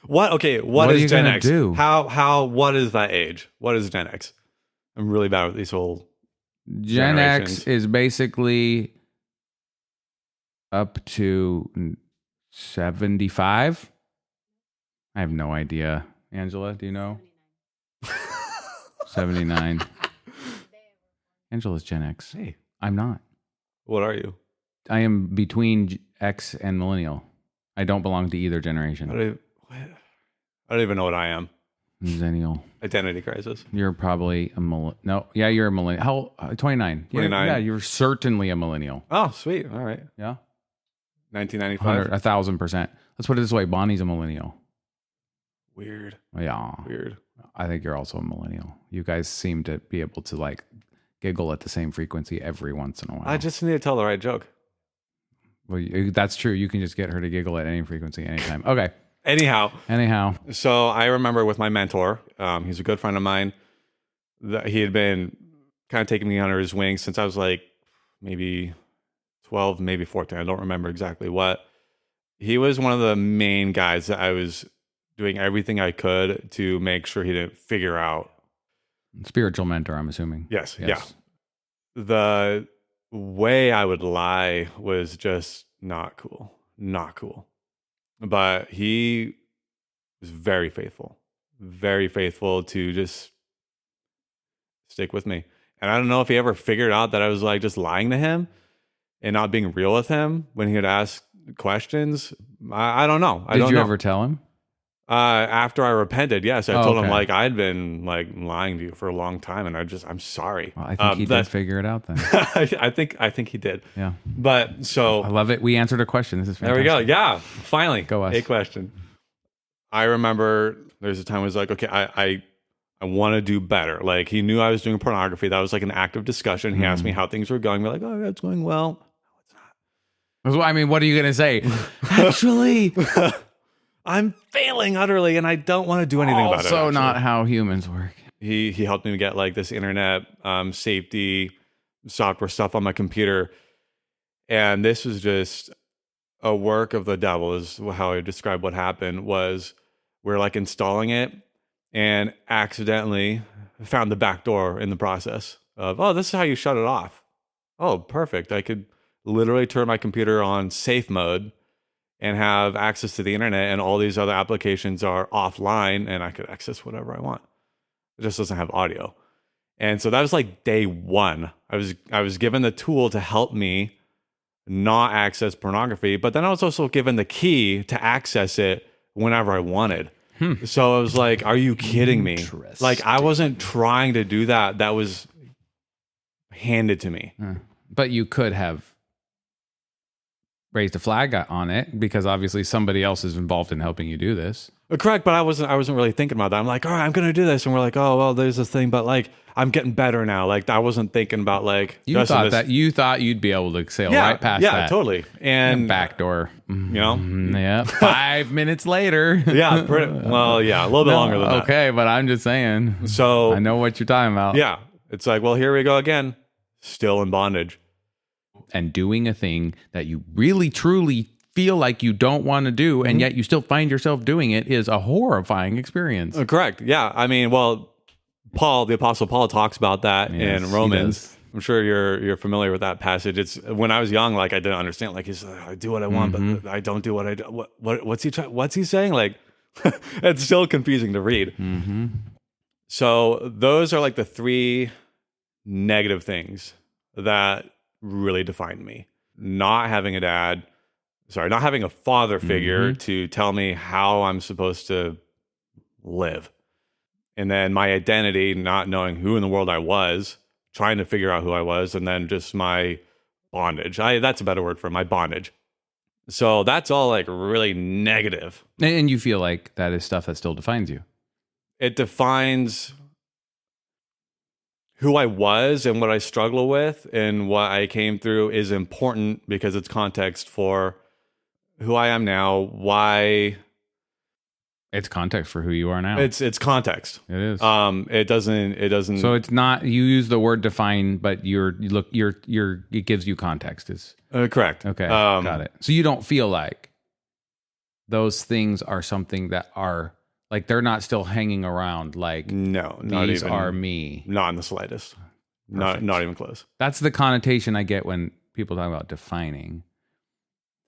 What? Okay. What are is you Gen gonna X? do? What is that age? What is Gen X? I'm really bad with these whole Gen X generations. is basically up to 75. I have no idea. Angela, do you know? 79. Angela's Gen X. Hey, I'm not. what are you? I am between X and millennial. I don't belong to either generation. I don't even know what I am. Zennial. Identity crisis. You're probably a millennial. No, yeah, you're a millennial. How? 29. 29. Yeah, you're certainly a millennial. Oh, sweet. All right. Yeah. 1995. 1,000%. Let's put it this way. Bonnie's a millennial. Weird. Yeah. Weird. I think you're also a millennial. You guys seem to be able to like giggle at the same frequency every once in a while. I just need to tell the right joke. Well, that's true. You can just get her to giggle at any frequency, anytime. Okay. Anyhow, so I remember with my mentor, he's a good friend of mine, that he had been kind of taking me under his wing since I was like maybe 12, maybe 14. I don't remember exactly what. He was one of the main guys that I was doing everything I could to make sure he didn't figure out. Spiritual mentor, I'm assuming. Yes. Yeah. The way I would lie was just not cool. Not cool. But he was very faithful to just stick with me. And I don't know if he ever figured out that I was like just lying to him and not being real with him when he would ask questions. I don't know. Did you ever tell him? After I repented, yes, I told him okay. like I'd been like lying to you for a long time, and I'm sorry. Well, I think he did figure it out then. I think he did. Yeah. But so I love it. We answered a question. This is fantastic. there we go. Yeah, finally. Go us. A question. I remember there's a time I was like, okay, I want to do better. Like he knew I was doing pornography. That was like an active discussion. He asked me how things were going. We're like, oh, yeah, it's going well. I mean, what are you going to say? Actually, I'm failing utterly, and I don't want to do anything about it. also actually. not how humans work. He helped me get like this internet safety software stuff on my computer. And this was just a work of the devil is how I describe what happened. Was we're like installing it and accidentally found the back door in the process of, oh, this is how you shut it off. Oh, perfect. I could literally turn my computer on safe mode and have access to the internet, and all these other applications are offline and I could access whatever I want. It just doesn't have audio. And so that was like day one. I was given the tool to help me not access pornography, but then I was also given the key to access it whenever I wanted. So I was like, are you kidding me? Like I wasn't trying to do that. That was handed to me. But you could have raised a flag on it because obviously somebody else is involved in helping you do this. Correct, but I wasn't really thinking about that. I'm like, all right, I'm gonna do this, and we're like, oh well, there's this thing, but like I'm getting better now. Like I wasn't thinking about like You thought you'd be able to sail right past that. Yeah, totally. And back door. you know, Yeah. 5 minutes later. yeah, a little bit longer than that. Okay, but I'm just saying. So I know what you're talking about. yeah, it's like, well, here we go again, still in bondage. And doing a thing that you really truly feel like you don't want to do, and yet you still find yourself doing it is a horrifying experience. Correct. Yeah. I mean, well, the Apostle Paul talks about that Yes, in he Romans. does. I'm sure you're familiar with that passage. It's when I was young, like I didn't understand. Like he's like, I do what I want, but I don't do what I do. What's he saying? Like It's still confusing to read. Mm-hmm. So those are like the 3 negative things that really defined me. Not having not having a father figure to tell me how I'm supposed to live. And then my identity, not knowing who in the world I was, trying to figure out who I was, and then just my bondage. That's a better word for it, my bondage. So that's all like really negative. And you feel like that is stuff that still defines you. It defines who I was and what I struggle with and what I came through is important because it's context for who I am now, why. It's context for who you are now. It's context. It is. It doesn't. So it's not, you use the word define, but it gives you context. Is correct. Okay. Got it. So you don't feel like those things are something that are like, they're not still hanging around. Like, no, not these even, are me. Not in the slightest. Perfect. Not even close. That's the connotation I get when people talk about defining.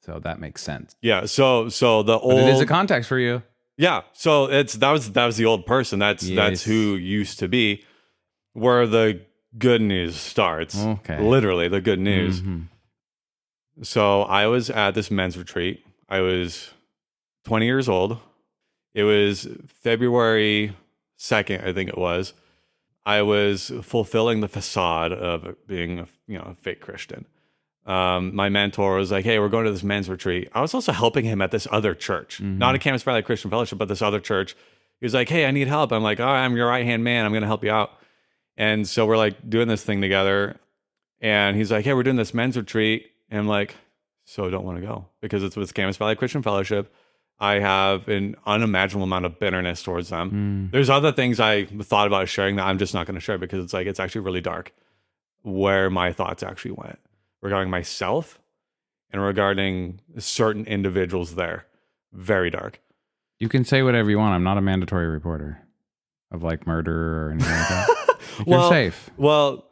So that makes sense. Yeah. So the old. But it is a context for you. Yeah. So that was the old person. That's who used to be. Where the good news starts. Okay. Literally the good news. Mm-hmm. So I was at this men's retreat. I was 20 years old. It was February 2nd, I think it was. I was fulfilling the facade of being a fake Christian. My mentor was like, hey, we're going to this men's retreat. I was also helping him at this other church, not a Camas Valley Christian Fellowship, but this other church. He was like, hey, I need help. I'm like, oh, I'm your right-hand man. I'm going to help you out. And so we're like doing this thing together. And he's like, hey, we're doing this men's retreat. And I'm like, so I don't want to go because it's with Camas Valley Christian Fellowship. I have an unimaginable amount of bitterness towards them. There's other things I thought about sharing that I'm just not going to share because it's actually really dark where my thoughts actually went regarding myself and regarding certain individuals there. Very dark. You can say whatever you want. I'm not a mandatory reporter of like murder or anything like that. You're safe. Well,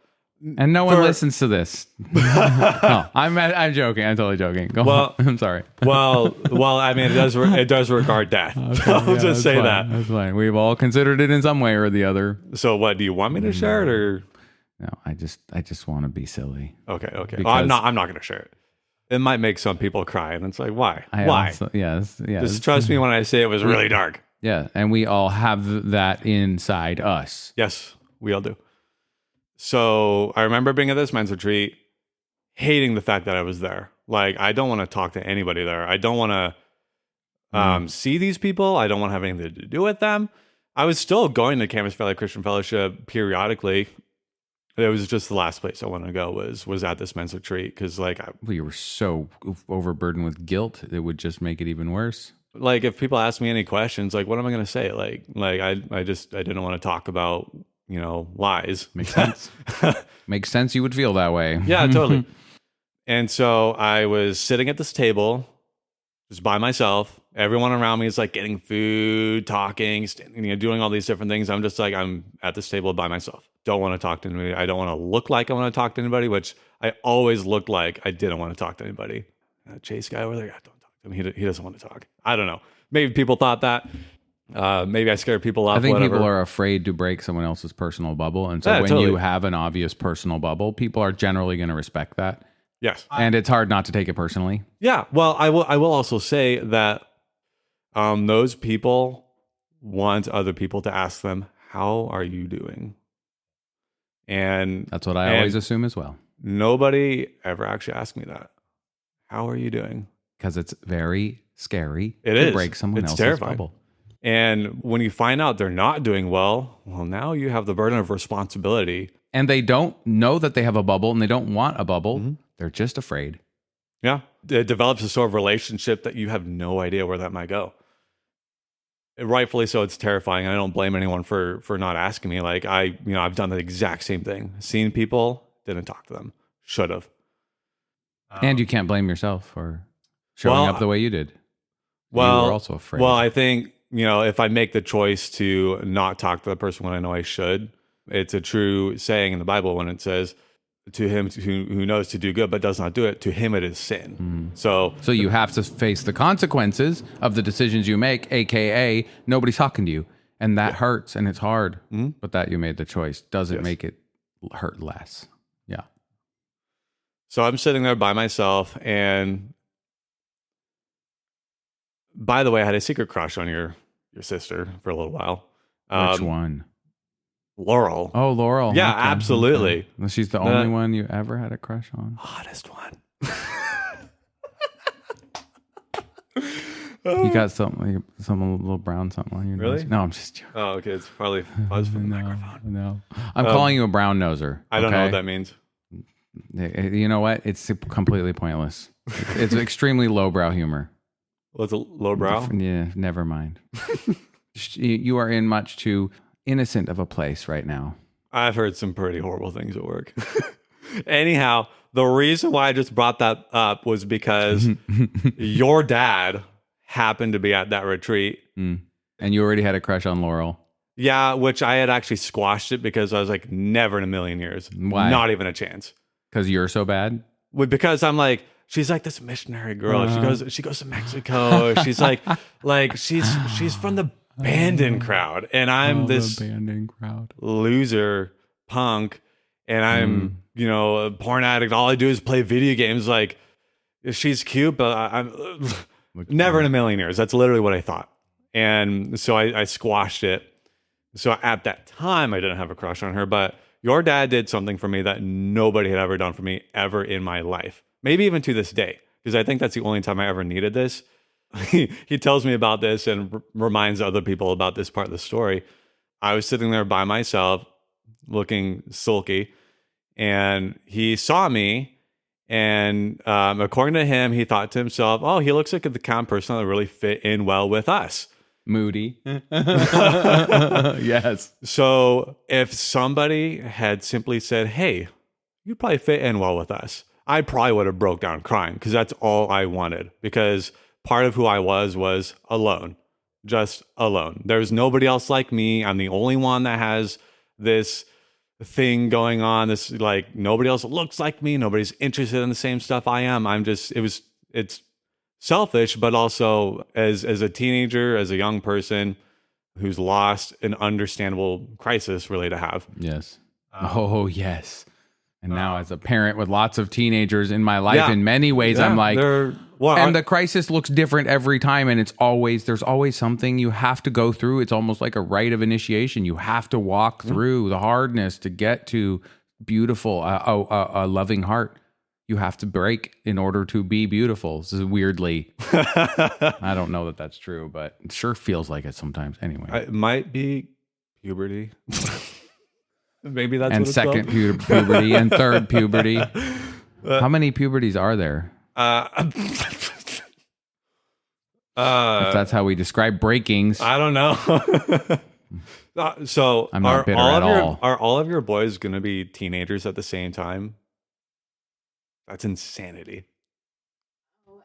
and no one listens to this. No, I'm joking. I'm totally joking. Go on. I'm sorry. well. I mean, it does regard death. Okay, I'll just say fine. that. That's fine. We've all considered it in some way or the other. So, what do you want me to share it or? No, I just want to be silly. Okay. Because I'm not going to share it. It might make some people cry, and it's like, why? Why? Also, yes. Just trust me when I say it was really dark. Yeah, and we all have that inside us. Yes, we all do. So I remember being at this men's retreat, hating the fact that I was there. Like, I don't want to talk to anybody there. I don't want to see these people. I don't want to have anything to do with them. I was still going to Camas Valley Christian Fellowship periodically. It was just the last place I wanted to go was at this men's retreat because You were so overburdened with guilt, it would just make it even worse. Like, if people ask me any questions, like, what am I going to say? Like I didn't want to talk about, lies. Makes sense. Makes sense you would feel that way. Yeah, totally. And so I was sitting at this table just by myself. Everyone around me is like getting food, talking, doing all these different things. I'm just like, I'm at this table by myself. Don't want to talk to anybody. I don't want to look like I want to talk to anybody, which I always looked like I didn't want to talk to anybody. That Chace guy over there, don't talk to him. He doesn't want to talk. I don't know. Maybe people thought that. Maybe I scared people off. I think whatever. people are afraid to break someone else's personal bubble. And so when totally. you have an obvious personal bubble, people are generally going to respect that. Yes. And it's hard not to take it personally. Yeah. Well, I will also say that those people want other people to ask them, how are you doing? And that's what I always assume as well. Nobody ever actually asked me that. How are you doing? Because it's very scary to break someone else's terrifying. bubble. And when you find out they're not doing well, now you have the burden of responsibility. And they don't know that they have a bubble and they don't want a bubble. Mm-hmm. They're just afraid. Yeah. It develops a sort of relationship that you have no idea where that might go. Rightfully so, it's terrifying. I don't blame anyone for not asking me. Like I've done the exact same thing. Seen people, didn't talk to them. Should have. And you can't blame yourself for showing up the way you did. Well, you were also afraid. Well, I think, if I make the choice to not talk to the person when I know I should, it's a true saying in the Bible when it says, to him who knows to do good but does not do it, to him it is sin. So you have to face the consequences of the decisions you make, aka nobody's talking to you, and that hurts and it's hard. But that you made the choice doesn't make it hurt less. Yeah. So I'm sitting there by myself, and by the way, I had a secret crush on your sister for a little while. Which one? Laurel. Oh, Laurel. Yeah, Okay, absolutely. okay. Well, she's the only one you ever had a crush on. Hottest one. You got some little brown something on your nose. Really? No, I'm just joking. Oh, okay. It's probably fuzz from the microphone. No. I'm calling you a brown noser. I don't know what okay? that means. You know what? It's completely pointless. It's extremely lowbrow humor. What's a low brow? Yeah, never mind. You are in much too innocent of a place right now. I've heard some pretty horrible things at work. Anyhow, the reason why I just brought that up was because your dad happened to be at that retreat. And you already had a crush on Laurel. Yeah, which I had actually squashed it because I was like, never in a million years. Why? Not even a chance. Because you're so bad? Because I'm like, she's like this missionary girl. She goes to Mexico. She's like she's from the Bandon crowd, and I'm this Bandon crowd loser punk, and I'm a porn addict. All I do is play video games. Like, she's cute, but I'm never in a million years. That's literally what I thought, and so I squashed it. So at that time, I didn't have a crush on her, but your dad did something for me that nobody had ever done for me ever in my life. Maybe even to this day, because I think that's the only time I ever needed this. He tells me about this and reminds other people about this part of the story. I was sitting there by myself, looking sulky, and he saw me. And according to him, he thought to himself, "Oh, he looks like the kind of person that really fit in well with us." Moody. Yes. So if somebody had simply said, "Hey, you'd probably fit in well with us," I probably would have broke down crying, because that's all I wanted. Because part of who I was alone, just alone. There's nobody else like me. I'm the only one that has this thing going on. This, like, nobody else looks like me. Nobody's interested in the same stuff I am. It's selfish, but also as a teenager, as a young person who's lost, an understandable crisis really to have. Yes. Yes. And now as a parent with lots of teenagers in my life, in many ways, I'm like, the crisis looks different every time. And there's always something you have to go through. It's almost like a rite of initiation. You have to walk through the hardness to get to beautiful, a loving heart. You have to break in order to be beautiful. This is weirdly, I don't know that that's true, but it sure feels like it sometimes. Anyway, it might be puberty. Maybe that's and what it's second called. Puberty and third puberty. How many puberties are there? If If that's how we describe breakings. I don't know. So I'm not bitter at all. Are all of your boys going to be teenagers at the same time? That's insanity.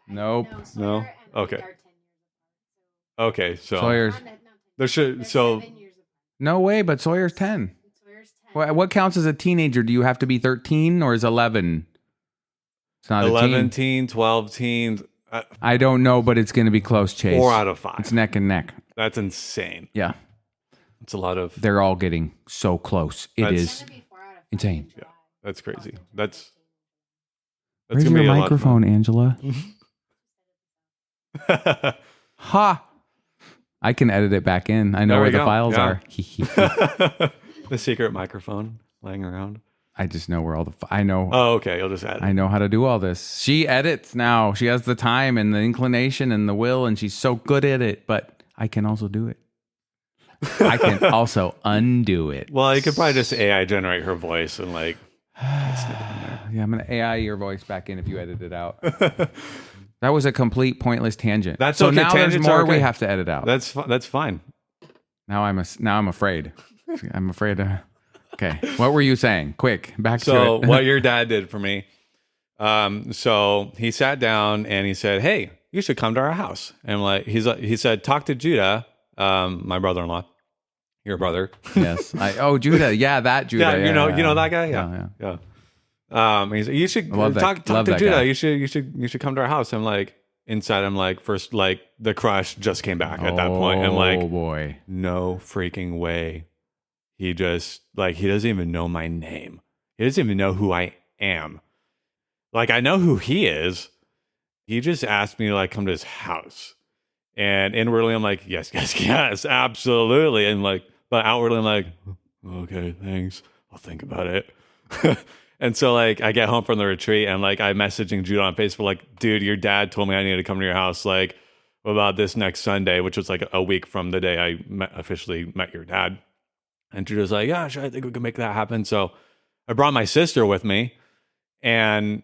Nope. No? Okay. Okay, so Sawyer's there should so no way, but Sawyer's 10. What counts as a teenager? Do you have to be 13 or is 11? It's not 11 a teen. teen, 12 teens. I don't know, but it's going to be close, Chace. 4 out of 5. It's neck and neck. That's insane. Yeah. It's a lot of. They're all getting so close. It is insane. Yeah, that's crazy. That's Where's gonna your be a lot of microphone, Angela? Ha! I can edit it back in. I know There where we the go. files Yeah. are. The secret microphone laying around. I just know where all the. I know. Oh, okay. You'll just add it. I know how to do all this. She edits now. She has the time and the inclination and the will, and she's so good at it. But I can also do it. I can also undo it. Well, you could probably just AI generate her voice and like. Yeah, I'm gonna AI your voice back in if you edit it out. That was a complete pointless tangent. That's so okay. now there's Tangents more are okay. we have to edit out. That's fine. Now I'm afraid. I'm afraid. Okay, what were you saying? Quick, back to So it. what your dad did for me. So he sat down and he said, "Hey, you should come to our house." And he said, "Talk to Judah, my brother-in-law, your brother." Yes. Judah. Yeah, that Judah. Yeah, you know that guy. Yeah. He's like, you should I love that- talk love to that Judah. guy. You should come to our house. I'm like, inside, I'm like, first, like, the crush just came back at that point. I'm like, oh boy. no freaking way. He just, like, he doesn't even know my name. He doesn't even know who I am. Like, I know who he is. He just asked me to, like, come to his house. And inwardly, I'm like, yes, absolutely. And, like, but outwardly, I'm like, okay, thanks. I'll think about it. And so, like, I get home from the retreat and, like, I'm messaging Judah on Facebook, like, dude, your dad told me I needed to come to your house. Like, what about this next Sunday, which was, like, a week from the day I officially met your dad. And Judah's like, yeah, sure, I think we can make that happen. So I brought my sister with me. And,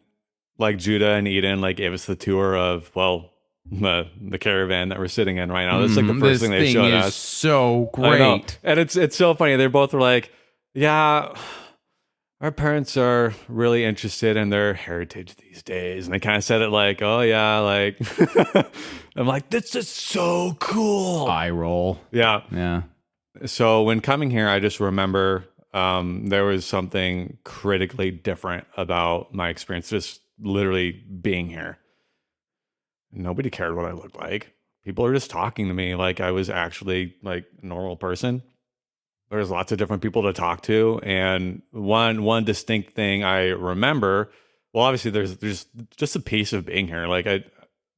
like, Judah and Eden, like, gave us the tour of, well, the caravan that we're sitting in right now. That's, like, the first thing they showed us. So I know. great. And it's so funny. They both were like, yeah, our parents are really interested in their heritage these days. And they kind of said it like, oh, yeah, like, I'm like, this is so cool. Eye roll. Yeah. Yeah. So when coming here, I just remember there was something critically different about my experience, just literally being here. Nobody cared what I looked like. People are just talking to me like I was actually like a normal person. There's lots of different people to talk to. And one distinct thing I remember, well, obviously there's just a piece of being here. Like I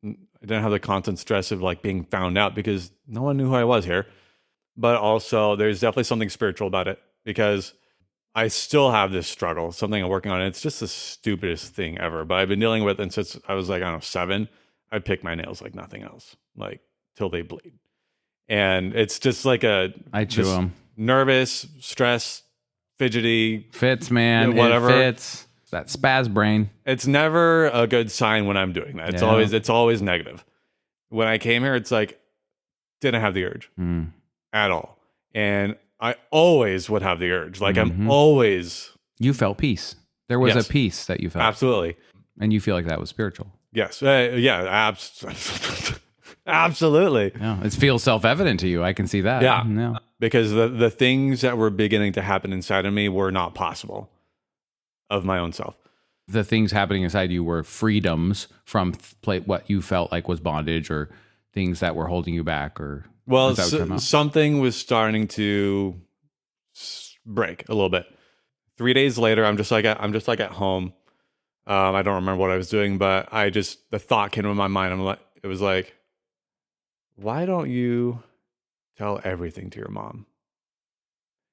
didn't have the constant stress of like being found out because no one knew who I was here. But also there's definitely something spiritual about it because I still have this struggle, something I'm working on. It's just the stupidest thing ever, but I've been dealing with it since I was like, I don't know, 7. I pick my nails like nothing else, like till they bleed. And it's just like I chew them. Nervous, stressed, fidgety. Fits, man. Whatever. It fits. That spaz brain. It's never a good sign when I'm doing that. It's always negative. When I came here, it's like, didn't have the urge at all. And I always would have the urge. Like I'm always. You felt peace. There was Yes. a peace that you felt. Absolutely. And you feel like that was spiritual. Yes. Absolutely. Yeah. It feels self-evident to you. I can see that. Yeah. No. Because the things that were beginning to happen inside of me were not possible of my own self. The things happening inside you were freedoms from what you felt like was bondage or things that were holding you back or... Well, is that what you're talking about? something was starting to break a little bit. 3 days later, I'm just like at home. I don't remember what I was doing, but the thought came into my mind. It was like, why don't you tell everything to your mom?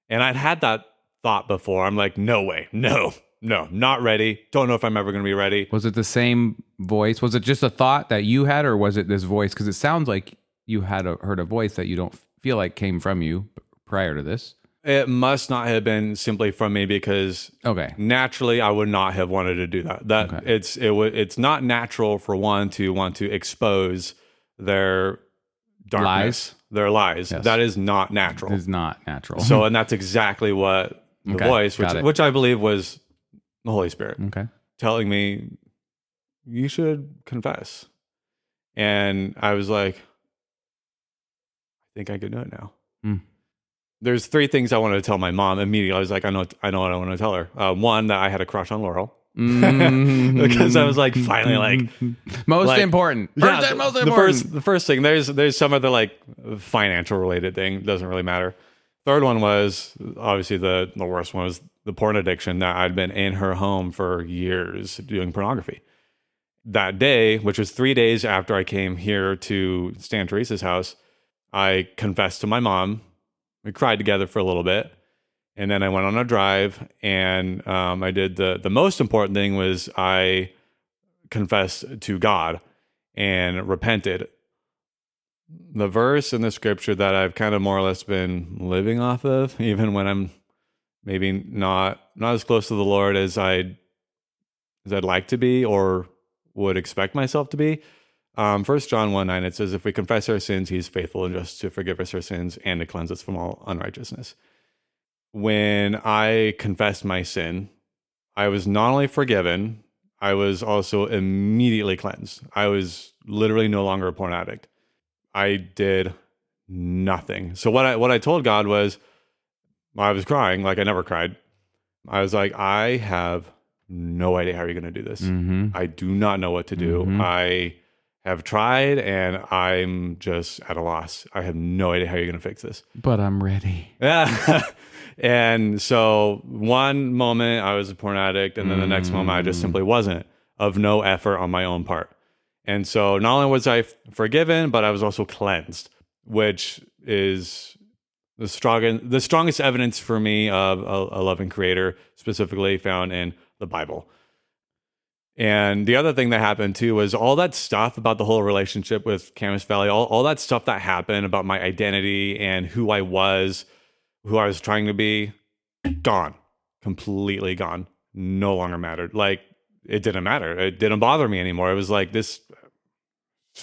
And I'd had that thought before. I'm like, no way, no, not ready. Don't know if I'm ever going to be ready. Was it the same voice? Was it just a thought that you had, or was it this voice? Because it sounds like you had heard a voice that you don't feel like came from you prior to this. It must not have been simply from me because naturally I would not have wanted to do that. It's not natural for one to want to expose their darkness, their lies. Yes. That is not natural. It is not natural. So, and that's exactly what the voice, which I believe was the Holy Spirit, telling me, you should confess. And I was like, I think I could do it now. There's 3 things I wanted to tell my mom immediately. I was like, I know what I want to tell her. One, that I had a crush on Laurel. Because I was like, finally, like most important. The first thing, there's some other like financial related thing. Doesn't really matter. Third one was obviously the worst one was the porn addiction that I'd been in her home for years doing pornography. That day, which was 3 days after I came here to Stan Teresa's house, I confessed to my mom. We cried together for a little bit. And then I went on a drive and I did the most important thing was I confessed to God and repented. The verse in the scripture that I've kind of more or less been living off of, even when I'm maybe not as close to the Lord as I'd like to be or would expect myself to be. 1 John 1:9, it says, if we confess our sins, he's faithful and just to forgive us our sins and to cleanse us from all unrighteousness. When I confessed my sin, I was not only forgiven, I was also immediately cleansed. I was literally no longer a porn addict. I did nothing. So what I told God was, I was crying like I never cried. I was like, I have no idea how you're going to do this. Mm-hmm. I do not know what to do. Mm-hmm. I have tried and I'm just at a loss. I have no idea how you're going to fix this. But I'm ready. Yeah. And so one moment I was a porn addict, and then the next moment I just simply wasn't, of no effort on my own part. And so not only was I forgiven, but I was also cleansed, which is the strongest evidence for me of a loving creator, specifically found in the Bible. And the other thing that happened too was all that stuff about the whole relationship with Camas Valley, all that stuff that happened about my identity and who I was trying to be, gone. Completely gone. No longer mattered. Like, it didn't matter. It didn't bother me anymore. It was like this,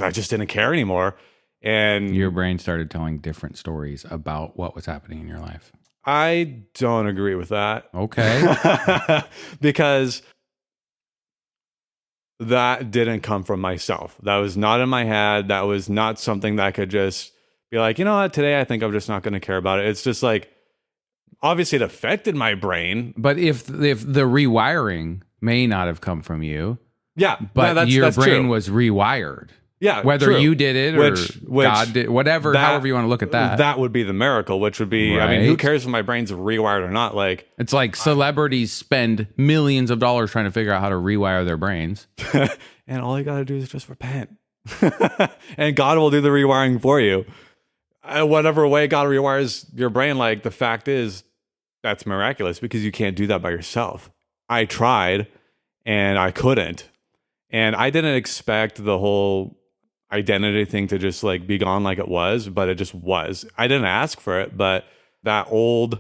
I just didn't care anymore. And Your brain started telling different stories about what was happening in your life. I don't agree with that. Okay. Because that didn't come from myself. That was not in my head. That was not something that I could just be like, you know what, today I think I'm just not going to care about it. It's just like, obviously it affected my brain. But if the rewiring may not have come from you, Yeah. but that's your brain true. was rewired. Yeah. Whether true. you did it or Which God did, whatever, however you want to look at that. That would be the miracle, which would be, I mean, who Right. cares if my brain's rewired or not? Like, It's like celebrities spend millions of dollars trying to figure out how to rewire their brains. and all you got to do is just repent. And God will do the rewiring for you. Whatever way God rewires your brain, like, the fact is, that's miraculous because you can't do that by yourself. I tried and I couldn't. And I didn't expect the whole identity thing to just like be gone like it was, but it just was. I didn't ask for it, but that old,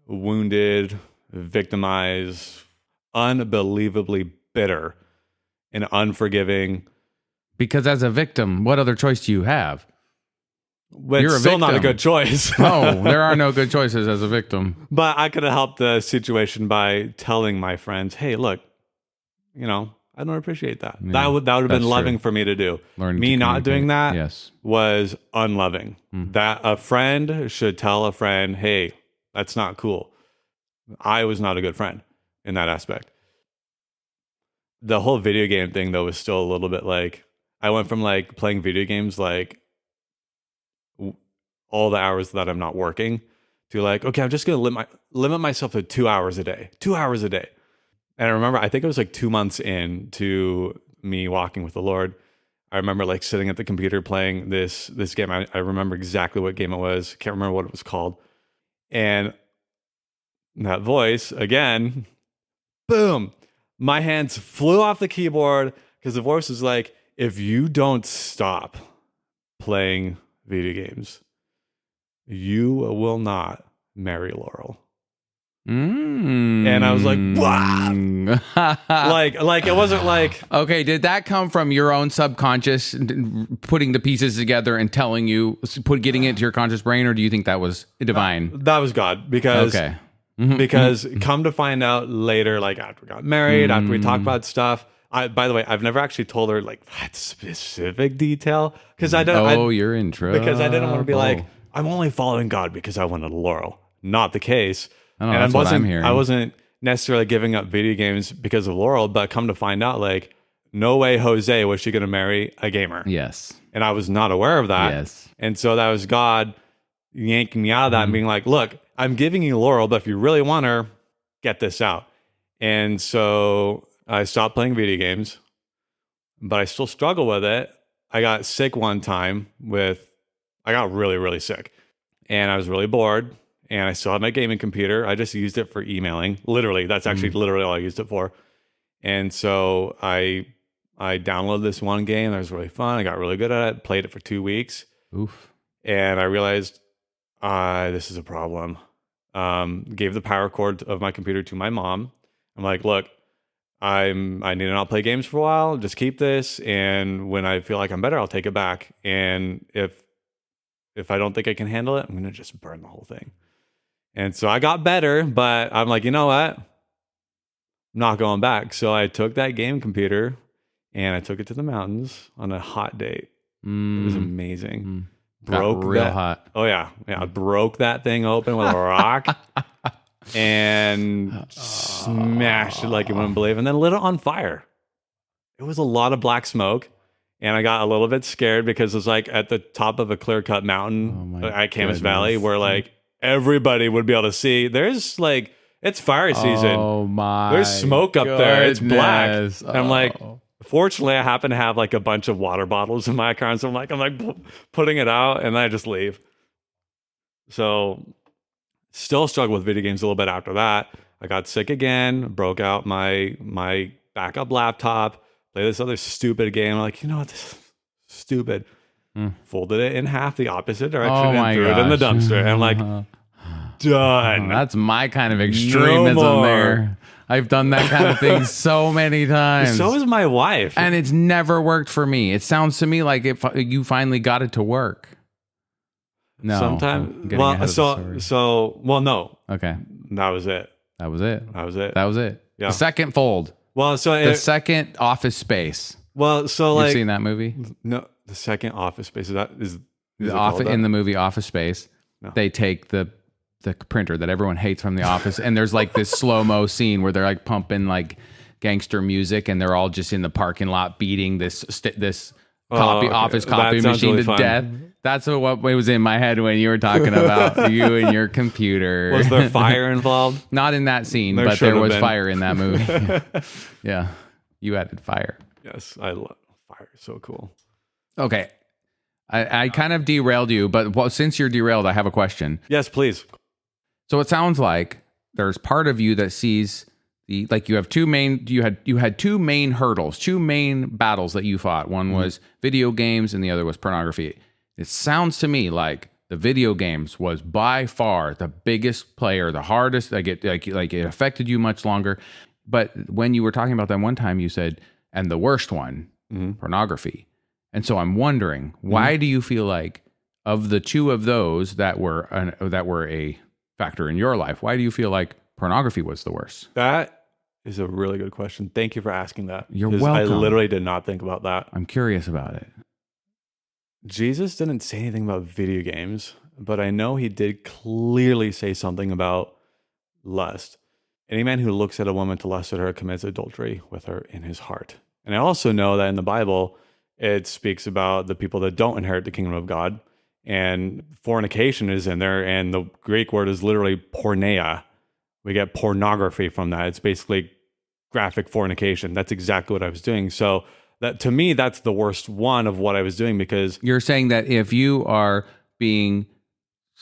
wounded, victimized, unbelievably bitter and unforgiving. Because as a victim, what other choice do you have? But You're a still not a victim. good choice. No, there are no good choices as a victim. But I could have helped the situation by telling my friends, hey, look, you know, I don't appreciate that. Yeah, That would have that's been loving true. for me to do. Learn Me to not doing communicate. that Yes. was unloving. That a friend should tell a friend, hey, that's not cool. I was not a good friend in that aspect. The whole video game thing, though, was still a little bit like, I went from like playing video games like all the hours that I'm not working to like, okay, I'm just going to limit myself to 2 hours a day. 2 hours a day. And I remember, I think it was like 2 months into me walking with the Lord. I remember like sitting at the computer playing this game. I remember exactly what game it was. Can't remember what it was called. And that voice, again, boom, my hands flew off the keyboard because the voice was like, if you don't stop playing video games, you will not marry Laurel. And I was like, wow. like it wasn't like, Okay, did that come from your own subconscious putting the pieces together and telling you, getting it to your conscious brain, or do you think that was divine? that was God, because Okay. because come to find out later, like after we got married, after we talked about stuff, by the way, I've never actually told her like that specific detail because I don't. Oh, you're in trouble. Because I didn't want to be like, I'm only following God because I wanted Laurel. Not the case. I know, that's what I'm hearing. I wasn't necessarily giving up video games because of Laurel, but come to find out, like, no way Jose was she going to marry a gamer. Yes. And I was not aware of that. Yes. And so that was God yanking me out of that and being like, look, I'm giving you Laurel, but if you really want her, get this out. And so I stopped playing video games, but I still struggle with it. I got sick one time I got really, really sick. And I was really bored. And I still had my gaming computer. I just used it for emailing. Literally, that's actually literally all I used it for. And so I downloaded this one game that was really fun. I got really good at it. Played it for 2 weeks. Oof. And I realized this is a problem. Gave the power cord of my computer to my mom. I'm like, look, I need to not play games for a while. Just keep this. And when I feel like I'm better, I'll take it back. And if I don't think I can handle it, I'm going to just burn the whole thing. And so I got better, but I'm like, you know what? I'm not going back. So I took that game computer and I took it to the mountains on a hot date. It was amazing. Got real hot. Oh yeah. Yeah. I broke that thing open with a rock. and smashed it like you wouldn't believe, and then lit it on fire. It was a lot of black smoke, and I got a little bit scared because it was like at the top of a clear-cut mountain at Camas Valley where like everybody would be able to see. There's like, it's fire season. Oh my! There's smoke up there. It's black. Oh. And I'm like, fortunately, I happen to have like a bunch of water bottles in my car, and so I'm like putting it out, and then I just leave. So, still struggle with video games a little bit after that. I got sick again, broke out my backup laptop, played this other stupid game. I'm like, you know what, this is stupid. Folded it in half the opposite direction and threw it in the dumpster. And I'm like, done. That's my kind of extremism there. I've done that kind of thing so many times. So is my wife. And it's never worked for me. It sounds to me like you finally got it to work. No. Sometimes. Well, no. Okay. That was it. That was it. Yeah. The second fold. Well, so the second Office Space. Well, so like, you've seen that movie? No, the second Office Space is the office in the movie Office Space. No. They take the printer that everyone hates from The Office, and there's like this slow-mo scene where they're like pumping like gangster music, and they're all just in the parking lot beating this office copy machine really to death. That's what was in my head when you were talking about you and your computer. Was there fire involved? Not in that scene, but there was fire in that movie. Yeah. You added fire. Yes, I love fire. So cool. Okay. I kind of derailed you, but since you're derailed, I have a question. Yes, please. So it sounds like there's part of you that sees you had two main hurdles, two main battles that you fought. One was video games and the other was pornography. It sounds to me like the video games was by far the biggest player, the hardest. It affected you much longer. But when you were talking about that one time, you said, and the worst one, pornography. And so I'm wondering, why do you feel like of the two of those that were a factor in your life, why do you feel like pornography was the worst? That is a really good question. Thank you for asking that. You're welcome. I literally did not think about that. I'm curious about it. Jesus didn't say anything about video games, but I know he did clearly say something about lust. Any man who looks at a woman to lust at her commits adultery with her in his heart. And I also know that in the Bible, it speaks about the people that don't inherit the kingdom of God. And fornication is in there, and the Greek word is literally porneia. We get pornography from that. It's basically graphic fornication. That's exactly what I was doing. So that, to me, that's the worst one of what I was doing, because you're saying that if you are being,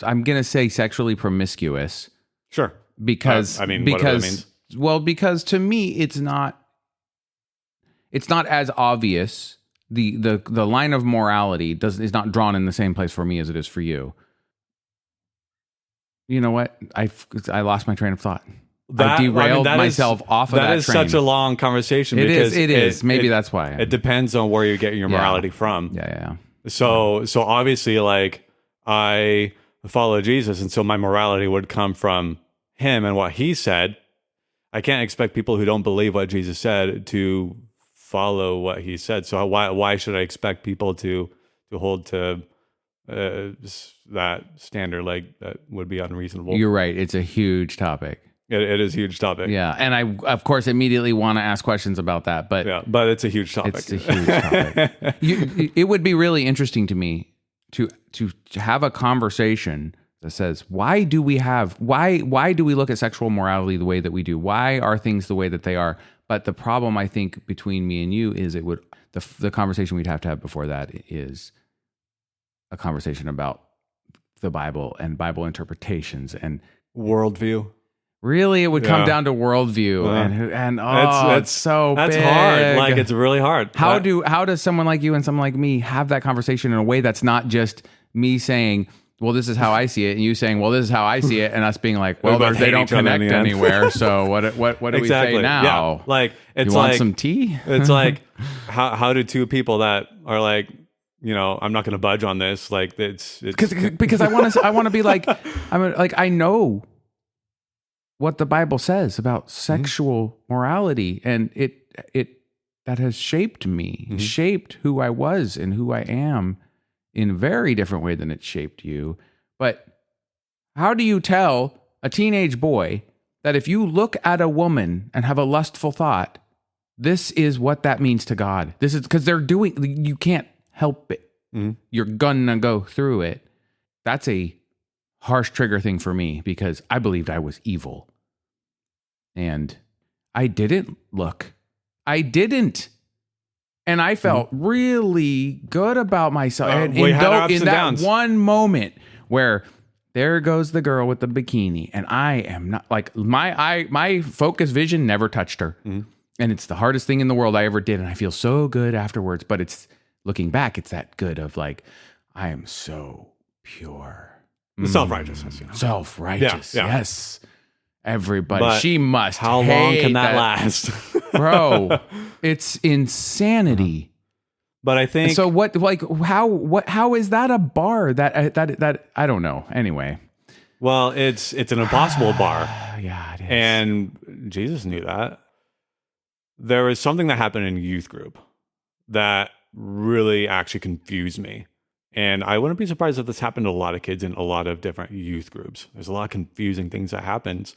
I'm going to say sexually promiscuous. Sure. Because, whatever that means. Well, because to me, it's not as obvious. The line of morality is not drawn in the same place for me as it is for you. You know what? I lost my train of thought. I derailed myself off of that train. That is such a long conversation. It is. Maybe that's why. It depends on where you're getting your morality from. Yeah. So obviously, like, I follow Jesus, and so my morality would come from him and what he said. I can't expect people who don't believe what Jesus said to follow what he said. So why should I expect people to hold to that standard? Like, that would be unreasonable. You're right. It's a huge topic. It is a huge topic. Yeah. And I, of course, immediately want to ask questions about that. But but it's a huge topic. It's a huge topic. It would be really interesting to me to have a conversation that says, why do we look at sexual morality the way that we do? Why are things the way that they are? But the problem, I think, between me and you is the conversation we'd have to have before that is a conversation about the Bible and Bible interpretations and worldview. Really, it would come down to worldview, it's so that's big. hard. Like, it's really hard. How does someone like you and someone like me have that conversation in a way that's not just me saying, well, this is how I see it, and you saying, well, this is how I see it, and us being like, well, they don't connect anywhere. So what do we say now? Yeah. Like, it's you want some tea? It's like, how do two people that are like, I'm not going to budge on this. Like, it's because I want to be like, I know what the Bible says about sexual morality, and it that has shaped me, shaped who I was and who I am in a very different way than it shaped you. But how do you tell a teenage boy that if you look at a woman and have a lustful thought, this is what that means to God. This is because you can't help it. You're gonna go through it. That's a harsh trigger thing for me because I believed I was evil. And I didn't look. I didn't. And I felt really good about myself. And we had ups in and that downs. one moment where there goes the girl with the bikini, and I am not like my focus vision never touched her. And it's the hardest thing in the world I ever did. And I feel so good afterwards. But it's looking back, it's that good of like, I am so pure. The self-righteousness, you know. Self-righteous. Yeah. Yes. Everybody. But she must. How long hate can that last? Bro, it's insanity. But I think And so how is that a bar that I don't know. Anyway. well, it's an impossible bar. Yeah, it is. And Jesus knew that. There was something that happened in youth group that really actually confused me. And I wouldn't be surprised if this happened to a lot of kids in a lot of different youth groups. There's a lot of confusing things that happens.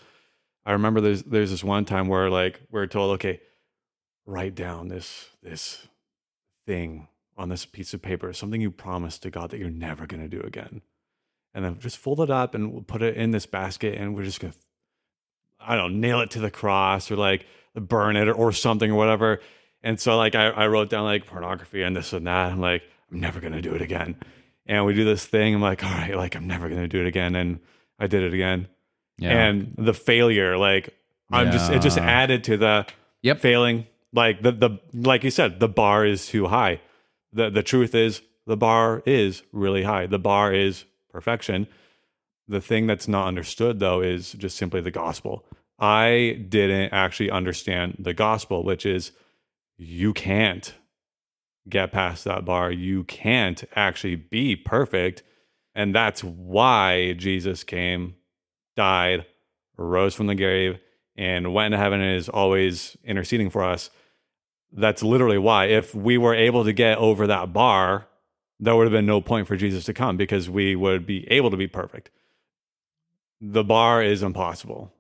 I remember there's this one time where like we're told, okay, write down this thing on this piece of paper, something you promised to God that you're never going to do again. And then just fold it up and we'll put it in this basket and we're just going to, I don't know, nail it to the cross or like burn it or something or whatever. And so like I wrote down like pornography and this and that. I'm like, I'm never going to do it again. And we do this thing. I'm like, all right, like I'm never going to do it again. And I did it again. Yeah. And the failure, like it just added to the failing. Like like you said, the bar is too high. The truth is the bar is really high. The bar is perfection. The thing that's not understood though is just simply the gospel. I didn't actually understand the gospel, which is you can't get past that bar. You can't actually be perfect. And that's why Jesus came, died, rose from the grave, and went into heaven and is always interceding for us. That's literally why. If we were able to get over that bar, there would have been no point for Jesus to come because we would be able to be perfect. The bar is impossible.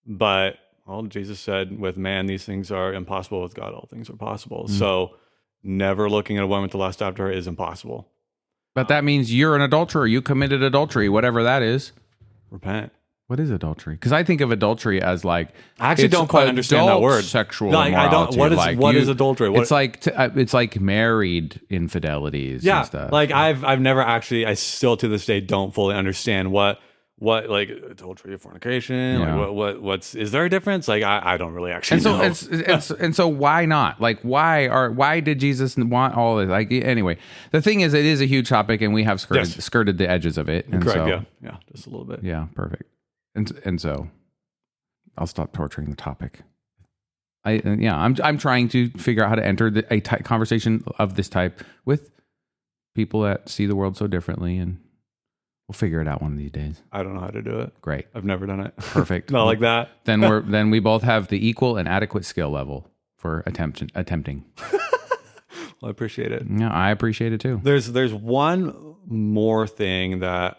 But well, Jesus said, with man, these things are impossible. With God, all things are possible. So never looking at a woman to lust after her is impossible. But that means you're an adulterer. You committed adultery, whatever that is. Repent. What is adultery? Because I think of adultery as like I actually it's don't quite understand that adult word. Sexual Like, immorality. What is adultery? It's like married infidelities. Yeah, and stuff. like I've never actually. I still to this day don't fully understand what like adultery, fornication. Yeah. Like what's is there a difference? Like I don't really actually And so know. and so why not? Like why did Jesus want all this? Like anyway, the thing is, it is a huge topic, and we have skirted the edges of it. And Correct. So, yeah, just a little bit. Yeah, perfect. And so I'll stop torturing the topic. I'm trying to figure out how to enter a conversation of this type with people that see the world so differently, and we'll figure it out one of these days. I don't know how to do it. Great. I've never done it. Perfect. Not like that. Then we both have the equal and adequate skill level for attempting. Well, I appreciate it. Yeah, I appreciate it too. There's one more thing that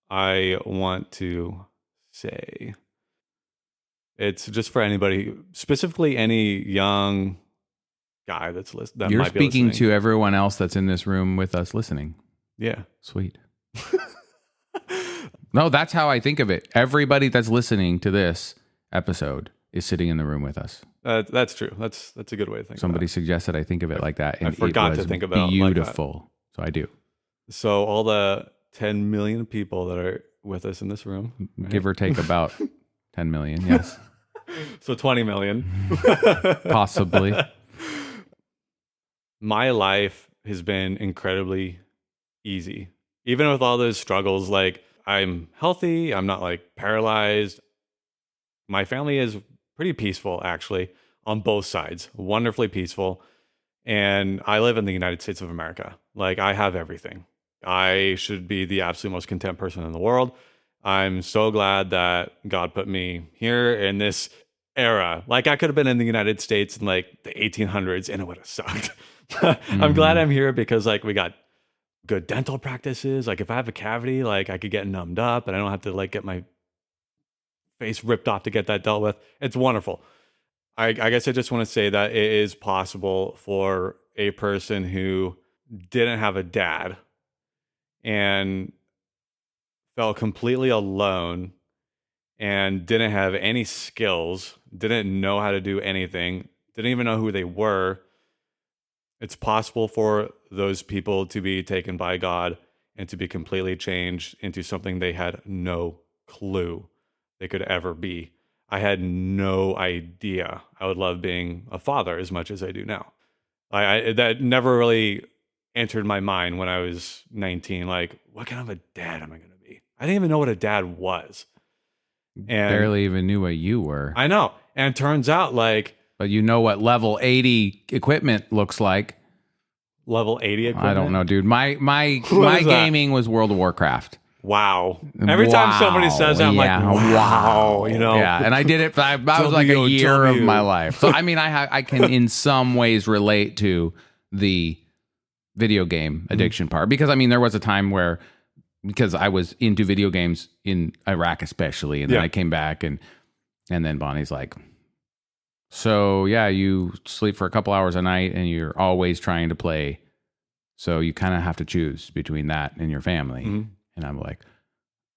I want to say. It's just for anybody, specifically any young guy that's listening. You're speaking to everyone else that's in this room with us listening. Yeah. Sweet. No, that's how I think of it. Everybody that's listening to this episode is sitting in the room with us. That's true. That's a good way to think. Somebody about it. suggested I think of it like that. And I forgot it was to think about beautiful. Like that. So I do. So all the 10 million people that are with us in this room, right? Give or take about 10 million. Yes. So 20 million. Possibly. My life has been incredibly easy. Even with all those struggles, like I'm healthy, I'm not like paralyzed. My family is pretty peaceful, actually, on both sides, wonderfully peaceful. And I live in the United States of America. Like I have everything. I should be the absolute most content person in the world. I'm so glad that God put me here in this era. Like I could have been in the United States in like the 1800s and it would have sucked. I'm glad I'm here because like we got good dental practices. Like if I have a cavity, like I could get numbed up and I don't have to like get my face ripped off to get that dealt with. It's wonderful. I guess I just want to say that it is possible for a person who didn't have a dad and felt completely alone and didn't have any skills, didn't know how to do anything, didn't even know who they were. It's possible for those people to be taken by God and to be completely changed into something they had no clue they could ever be. I had no idea I would love being a father as much as I do now. That never really entered my mind when I was 19. Like, what kind of a dad am I going to be? I didn't even know what a dad was. And barely even knew what you were. I know. And it turns out but you know what level 80 equipment looks like. Level 80 equipment? I don't know, dude. My gaming was World of Warcraft. Wow. Every time somebody says that, I'm like, wow. You know? Yeah, and I did it. I was like a year of my life. So, I mean, I can in some ways relate to the video game addiction part. Because, I mean, there was a time where, because I was into video games in Iraq especially, and then I came back, and then Bonnie's like, so, yeah, you sleep for a couple hours a night, and you're always trying to play. So you kind of have to choose between that and your family. Mm-hmm. And I'm like,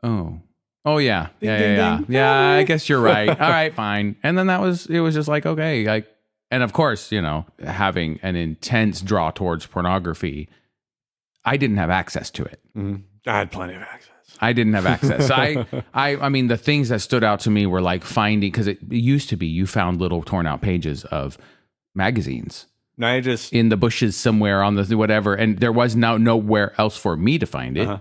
oh yeah. Yeah, I guess you're right. All right, fine. And then it was just like, okay. And of course, you know, having an intense draw towards pornography, I didn't have access to it. Mm-hmm. I had plenty of access. I didn't have access. I mean, the things that stood out to me were like finding, because it used to be you found little torn out pages of magazines. Now just in the bushes somewhere on the whatever, and there was nowhere else for me to find it. Uh-huh.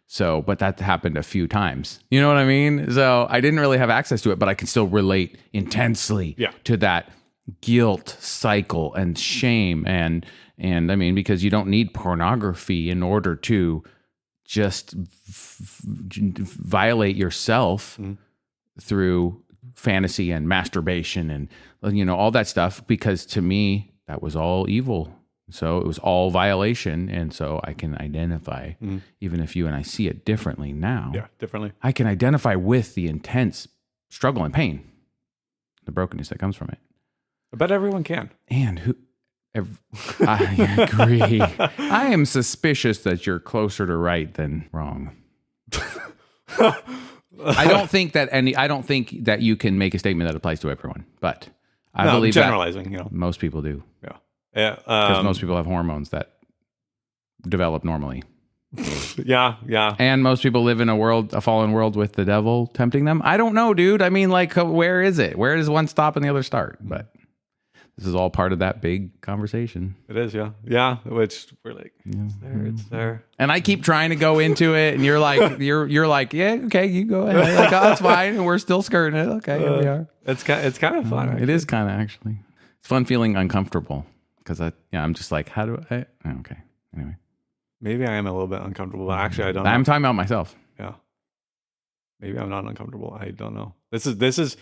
So, but that happened a few times. You know what I mean? So I didn't really have access to it, but I can still relate intensely to that guilt cycle and shame. And I mean, because you don't need pornography in order to just violate yourself through fantasy and masturbation and, you know, all that stuff, because to me, that was all evil. So it was all violation. And so I can identify, even if you and I see it differently now. Yeah, differently. I can identify with the intense struggle and pain, the brokenness that comes from it. I bet everyone can. And I agree. I am suspicious that you're closer to right than wrong. I don't think that you can make a statement that applies to everyone, but I believe generalizing, that you know, most people do. Yeah. Because most people have hormones that develop normally. Yeah. And most people live in a fallen world with the devil tempting them. I don't know, dude. I mean, like, where is it? Where does one stop and the other start? But this is all part of that big conversation. It is, yeah. Yeah, which we're like, it's there. And I keep trying to go into it, and you're like, you're like, yeah, okay, you go ahead. Like, oh, that's fine. And we're still skirting it. Okay, here we are. It's kind of fun. It is kind of, actually. It's fun feeling uncomfortable. Because I'm just like, how do I? Okay. Anyway. Maybe I am a little bit uncomfortable, but actually I don't know. I'm talking about myself. Yeah. Maybe I'm not uncomfortable. I don't know. This is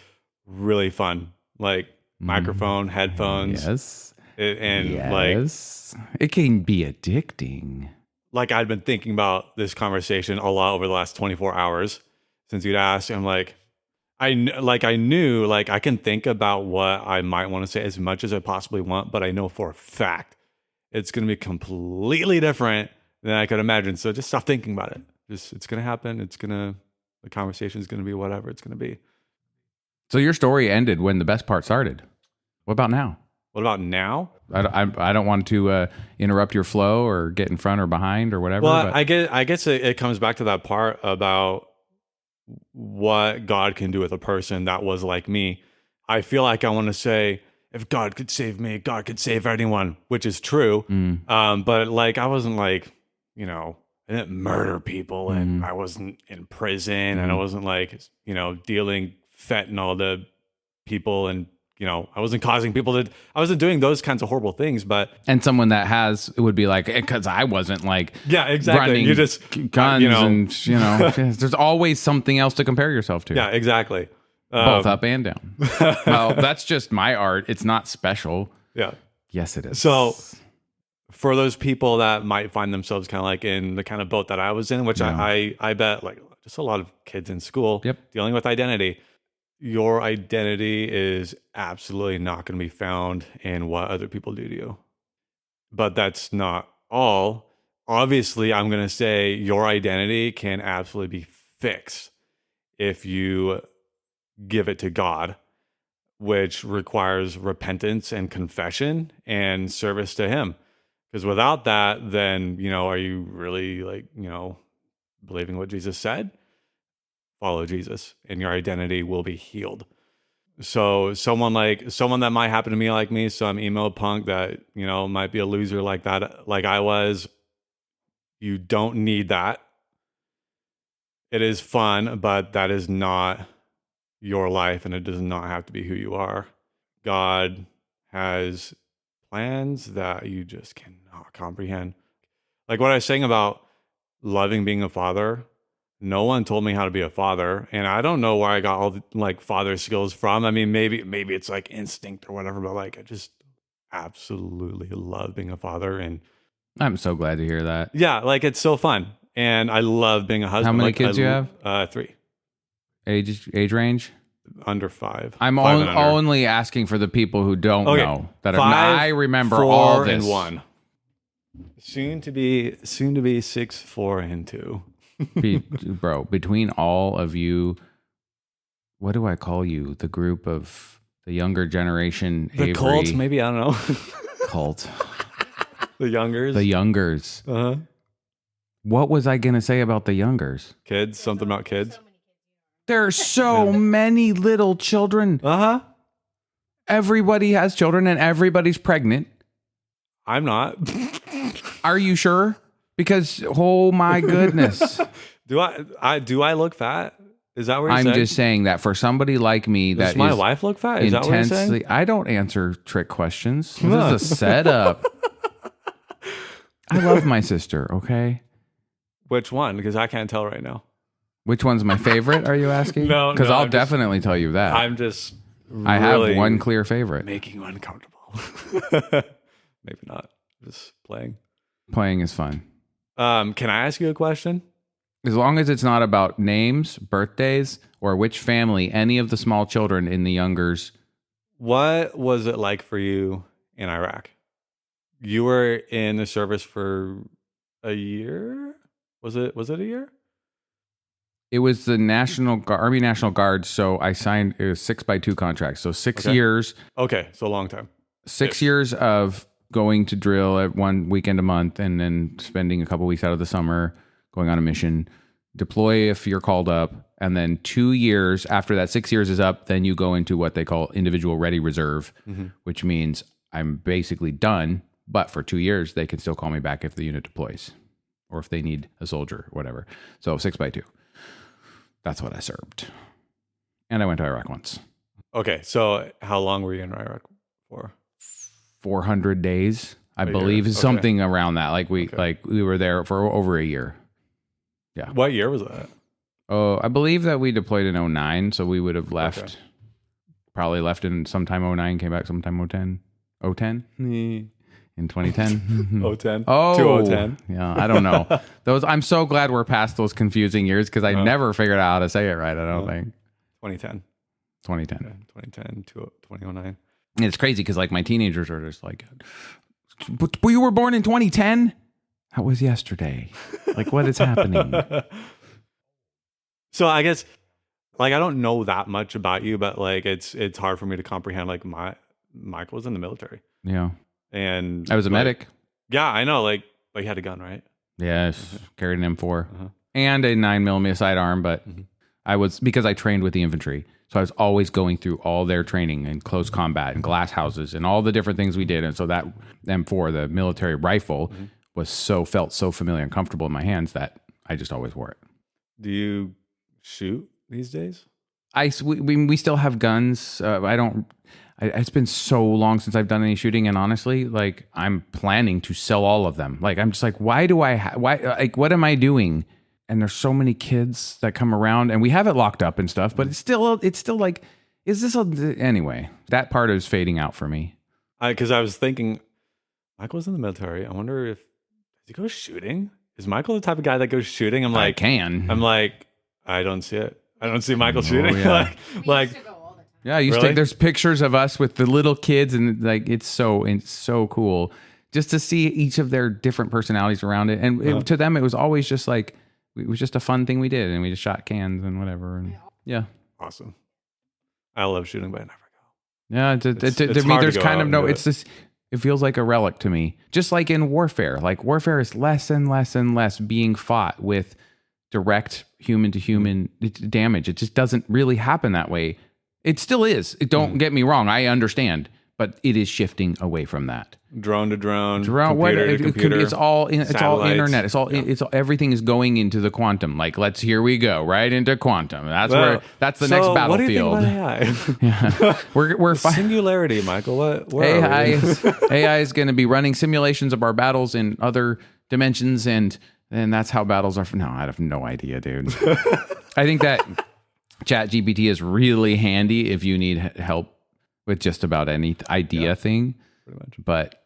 really fun. Like microphone, headphones. Yes. Like it can be addicting. Like I'd been thinking about this conversation a lot over the last 24 hours since you'd asked. I'm like, I knew I can think about what I might want to say as much as I possibly want, but I know for a fact it's going to be completely different than I could imagine. So just stop thinking about it. It's going to happen. The conversation is going to be whatever it's going to be. So your story ended when the best part started. What about now? What about now? I don't want to interrupt your flow or get in front or behind or whatever. Well, I guess it comes back to that part about what God can do with a person that was like me. I feel like I want to say, if God could save me, God could save anyone, which is true. But like, I wasn't like, you know, I didn't murder people and I wasn't in prison and I wasn't like, you know, dealing fentanyl to people and, you know, I wasn't I wasn't doing those kinds of horrible things, but. And someone that has, it would be like, because I wasn't like. Yeah, exactly. You just guns and, you know, there's always something else to compare yourself to. Yeah, exactly. Both up and down. Well, that's just my art. It's not special. Yeah. Yes, it is. So for those people that might find themselves kind of like in the kind of boat that I was in, which I bet like just a lot of kids in school dealing with identity. your identity is absolutely not going to be found in what other people do to you. But that's not all. Obviously, I'm going to say your identity can absolutely be fixed if you give it to God, which requires repentance and confession and service to Him. Because without that, then, are you really believing what Jesus said? Follow Jesus and your identity will be healed. So someone that might happen to me like me, some emo punk that, might be a loser like that, like I was, you don't need that. It is fun, but that is not your life and it does not have to be who you are. God has plans that you just cannot comprehend. Like what I was saying about loving being a father, no one told me how to be a father, and I don't know where I got all the father skills from. I mean, maybe it's like instinct or whatever, but I just absolutely love being a father, and I'm so glad to hear that. Yeah, it's so fun, and I love being a husband. How many kids do you have? 3. Age range? Under 5. I'm 5 and under. only asking for the people who don't know that 5, I remember 4, all this. And 1. Soon to be 6, 4, and 2. Bro, between all of you, what do I call you? The group of the younger generation, the Avery. cult, maybe, I don't know. Cult. The youngers. The youngers. Uh-huh. What was I going to say about the youngers? Kids, something about kids. There are so many little children. Uh-huh. Everybody has children and everybody's pregnant. I'm not. Are you sure? Because, oh my goodness. Do I look fat? Is that what you're I'm saying? just saying that for somebody like me that Does my wife look fat? Is that what you're saying? intensely, I don't answer trick questions. This is a setup. I love my sister, okay? Which one? Because I can't tell right now. Which one's my favorite, are you asking? No, because I'll I'm definitely tell you that. I'm just I have really one clear favorite. making you uncomfortable. Maybe not. Just playing. Playing is fun. Can I ask you a question? As long as it's not about names, birthdays, or which family, any of the small children in the youngers. What was it like for you in Iraq? You were in the service for a year? Was it a year? It was the Army National Guard, so I signed a 6x2 contract. So 6 years. Okay, so a long time. 6 years of going to drill at 1 weekend a month and then spending a couple weeks out of the summer going on a mission, deploy if you're called up, and then 2 years after that 6 years is up, then you go into what they call individual ready reserve, which means I'm basically done, but for 2 years they can still call me back if the unit deploys or if they need a soldier, whatever. So 6x2. That's what I served. And I went to Iraq once. Okay, so how long were you in Iraq for? 400 days, I believe, is something around that. We were there for over a year. Yeah. What year was that? Oh, I believe that we deployed in 09, so we would have left, probably left in sometime 09, came back sometime 010. 010? In 2010. 010. Oh, 2010. Yeah, I don't know. I'm so glad we're past those confusing years because I never figured out how to say it right, I don't think. 2010. 2010. Okay, 2010 to 2009. And it's crazy because my teenagers are just like, but you were born in 2010? That was yesterday. What is happening? So I guess, I don't know that much about you, but it's hard for me to comprehend. Michael was in the military. Yeah. And I was a medic. Yeah, I know. But he had a gun, right? Yes. Carried an M4 and a 9mm sidearm, but because I trained with the infantry. So I was always going through all their training and close combat and glass houses and all the different things we did. And so that M4, the military rifle, felt so familiar and comfortable in my hands that I just always wore it. Do you shoot these days? We still have guns. It's been so long since I've done any shooting, and honestly, I'm planning to sell all of them. I'm just why do what am I doing? And there's so many kids that come around, and we have it locked up and stuff, but it's still is this anyway? That part is fading out for me. Because I was thinking, Michael's in the military. I wonder does he go shooting? Is Michael the type of guy that goes shooting? I don't see it. I don't see Michael shooting. Yeah. Yeah, I used Really? to. There's pictures of us with the little kids, and like it's so cool just to see each of their different personalities around it. And to them, it was always just like it was just a fun thing we did, and we just shot cans and whatever. And yeah, Awesome. I love shooting, but I never go. yeah. It's To me, hard to there's go kind out of and no. do It's this. It feels like a relic to me, just like in warfare. Like warfare is less and less and less being fought with direct human to human damage. It just doesn't really happen that way. It still is. Don't get me wrong. I understand, but it is shifting away from that. Drone to drone, Computer to computer. It's all satellites. internet. It's all everything is going into the quantum. Like here we go right into quantum. That's the next battlefield. What do you think about AI? We're Singularity, Michael. Where are we? AI is going to be running simulations of our battles in other dimensions, and that's how battles are. No, I have no idea, dude. I think that ChatGPT is really handy if you need help with just about any idea thing. Pretty much. But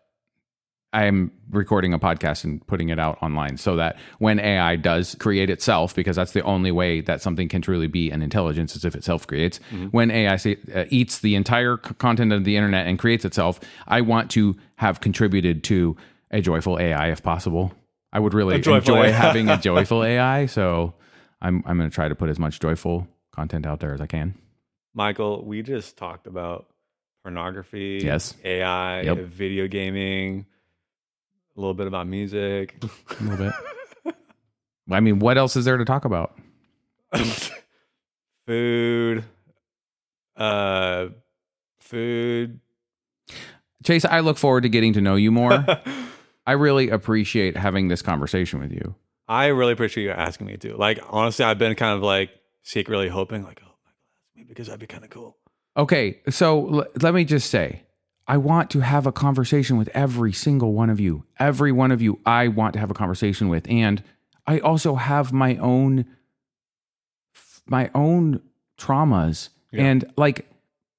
I'm recording a podcast and putting it out online so that when AI does create itself, because that's the only way that something can truly be an intelligence is if it self-creates. When AI eats the entire content of the internet and creates itself, I want to have contributed to a joyful AI if possible. I would really enjoy having a joyful AI. So I'm going to try to put as much joyful content out there as I can. Michael, we just talked about pornography, Yes. AI, video gaming, a little bit about music. A little bit. I mean, what else is there to talk about? Food. Chace, I look forward to getting to know you more. I really appreciate having this conversation with you. I really appreciate you asking me too. Like, honestly, I've been kind of like secretly hoping like, oh, maybe because that'd be kind of cool. Okay, so let me just say, I want to have a conversation with every single one of you. Every one of you I want to have a conversation with. And I also have my own traumas. Yeah. And like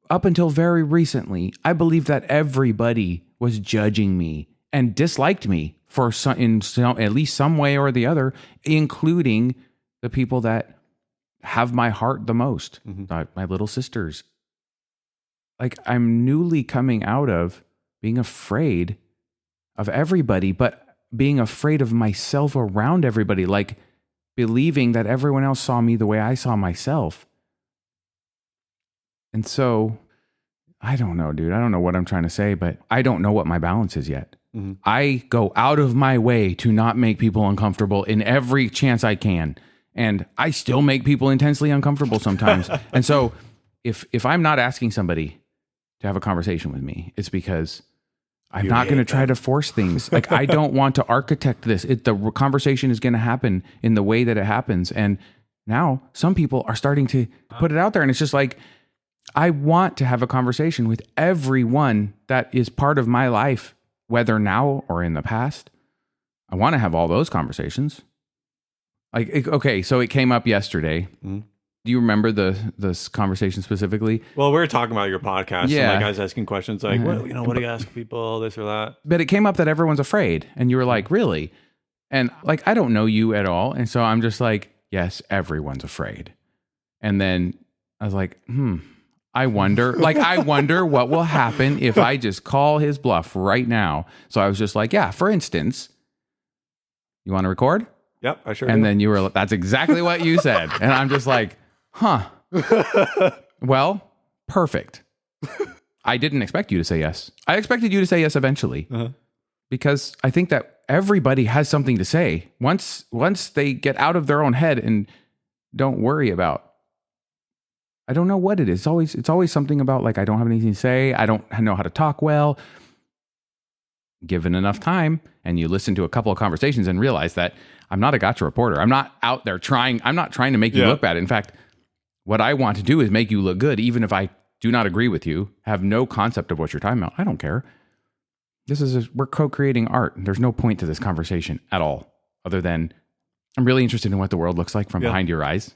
up until very recently, I believed that everybody was judging me and disliked me for at least some way or the other, including the people that have my heart the most, my little sisters. Like I'm newly coming out of being afraid of everybody, but being afraid of myself around everybody, like believing that everyone else saw me the way I saw myself. And so I don't know, dude. I don't know what I'm trying to say, but I don't know what my balance is yet. I go out of my way to not make people uncomfortable in every chance I can. And I still make people intensely uncomfortable sometimes. And so if I'm not asking somebody to have a conversation with me, it's because I'm not going to try to force things. Like I don't want to architect this. The conversation is going to happen in the way that it happens. And now some people are starting to put it out there. And it's just like, I want to have a conversation with everyone that is part of my life, whether now or in the past. I want to have all those conversations. Like, okay, so it came up yesterday. Do you remember this conversation specifically? Well, we were talking about your podcast. Yeah. And like I was asking questions like, what do you ask people, this or that? But it came up that everyone's afraid. And you were like, really? And like, I don't know you at all. And so I'm just like, yes, everyone's afraid. And then I was like, I wonder what will happen if I just call his bluff right now. So I was just like, yeah, for instance, you want to record? Yep, I sure And do. then you were, that's exactly what you said. And I'm just like, well, perfect. I didn't expect you to say yes. I expected you to say yes eventually. Because I think that everybody has something to say. Once they get out of their own head and don't worry about, I don't know what it is. It's always something about like, I don't have anything to say. I don't know how to talk well. Given enough time and you listen to a couple of conversations and realize that I'm not a gotcha reporter. I'm not out there I'm not trying to make you look bad. In fact, what I want to do is make you look good, even if I do not agree with you, have no concept of what you're talking about. I don't care. We're co-creating art. There's no point to this conversation at all, other than I'm really interested in what the world looks like from behind your eyes.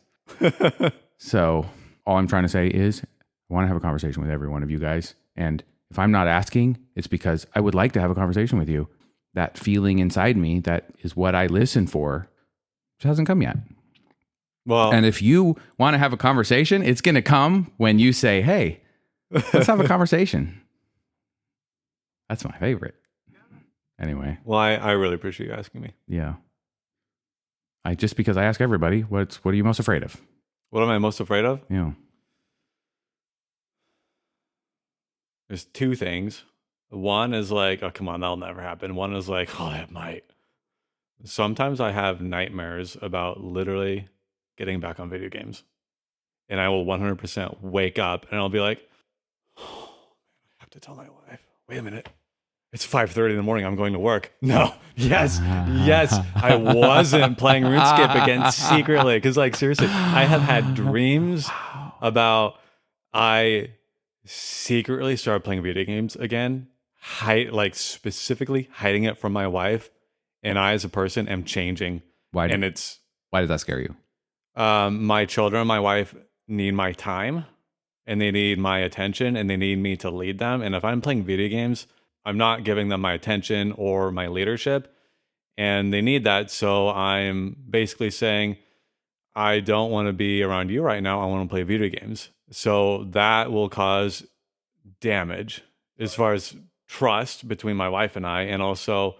So all I'm trying to say is I want to have a conversation with every one of you guys. And if I'm not asking, it's because I would like to have a conversation with you. That feeling inside me, that is what I listen for, which hasn't come yet. Well, and if you want to have a conversation, it's going to come when you say, hey, Let's have a conversation. That's my favorite. Anyway. Well, I really appreciate you asking me. Yeah. Just because I ask everybody, what are you most afraid of? What am I most afraid of? Yeah. There's two things. One is like, oh, come on, that'll never happen. One is like, oh, that might. Sometimes I have nightmares about literally getting back on video games. And I will 100% wake up and I'll be like, oh, I have to tell my wife, wait a minute. It's 5:30 in the morning. I'm going to work. No. Yes. I wasn't playing RuneScape again secretly. Because, like, seriously, I have had dreams about I secretly started playing video games again, specifically hiding it from my wife. And I, as a person, am changing. Why does that scare you? My children, my wife need my time, and they need my attention, and they need me to lead them. And if I'm playing video games, I'm not giving them my attention or my leadership, and they need that. So I'm basically saying, I don't want to be around you right now. I want to play video games. So that will cause damage as far as trust between my wife and I, and also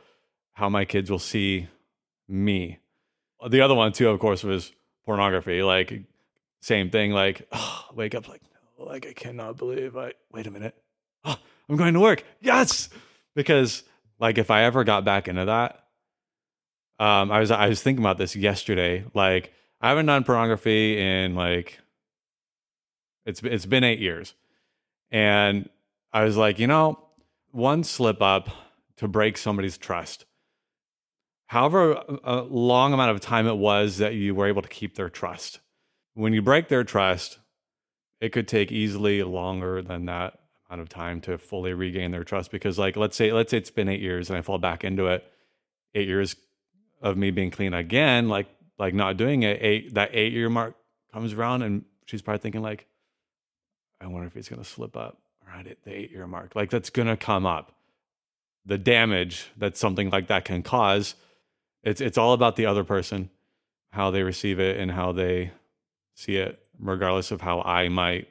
how my kids will see me. The other one too, of course, was pornography. Like, same thing. Like, wake up, I cannot believe wait a minute. I'm going to work. Yes. Because like, if I ever got back into that, I was thinking about this yesterday. Like, I haven't done pornography in like, it's been 8 years. And I was like, one slip up to break somebody's trust. However a long amount of time it was that you were able to keep their trust. When you break their trust, it could take easily longer than that amount of time to fully regain their trust. Because like, let's say it's been 8 years and I fall back into it. 8 years of me being clean again, like not doing it. That 8 year mark comes around and she's probably thinking like, I wonder if he's going to slip up around the 8 year mark. Like, that's going to come up. The damage that something like that can cause. It's all about the other person, how they receive it and how they see it, regardless of how I might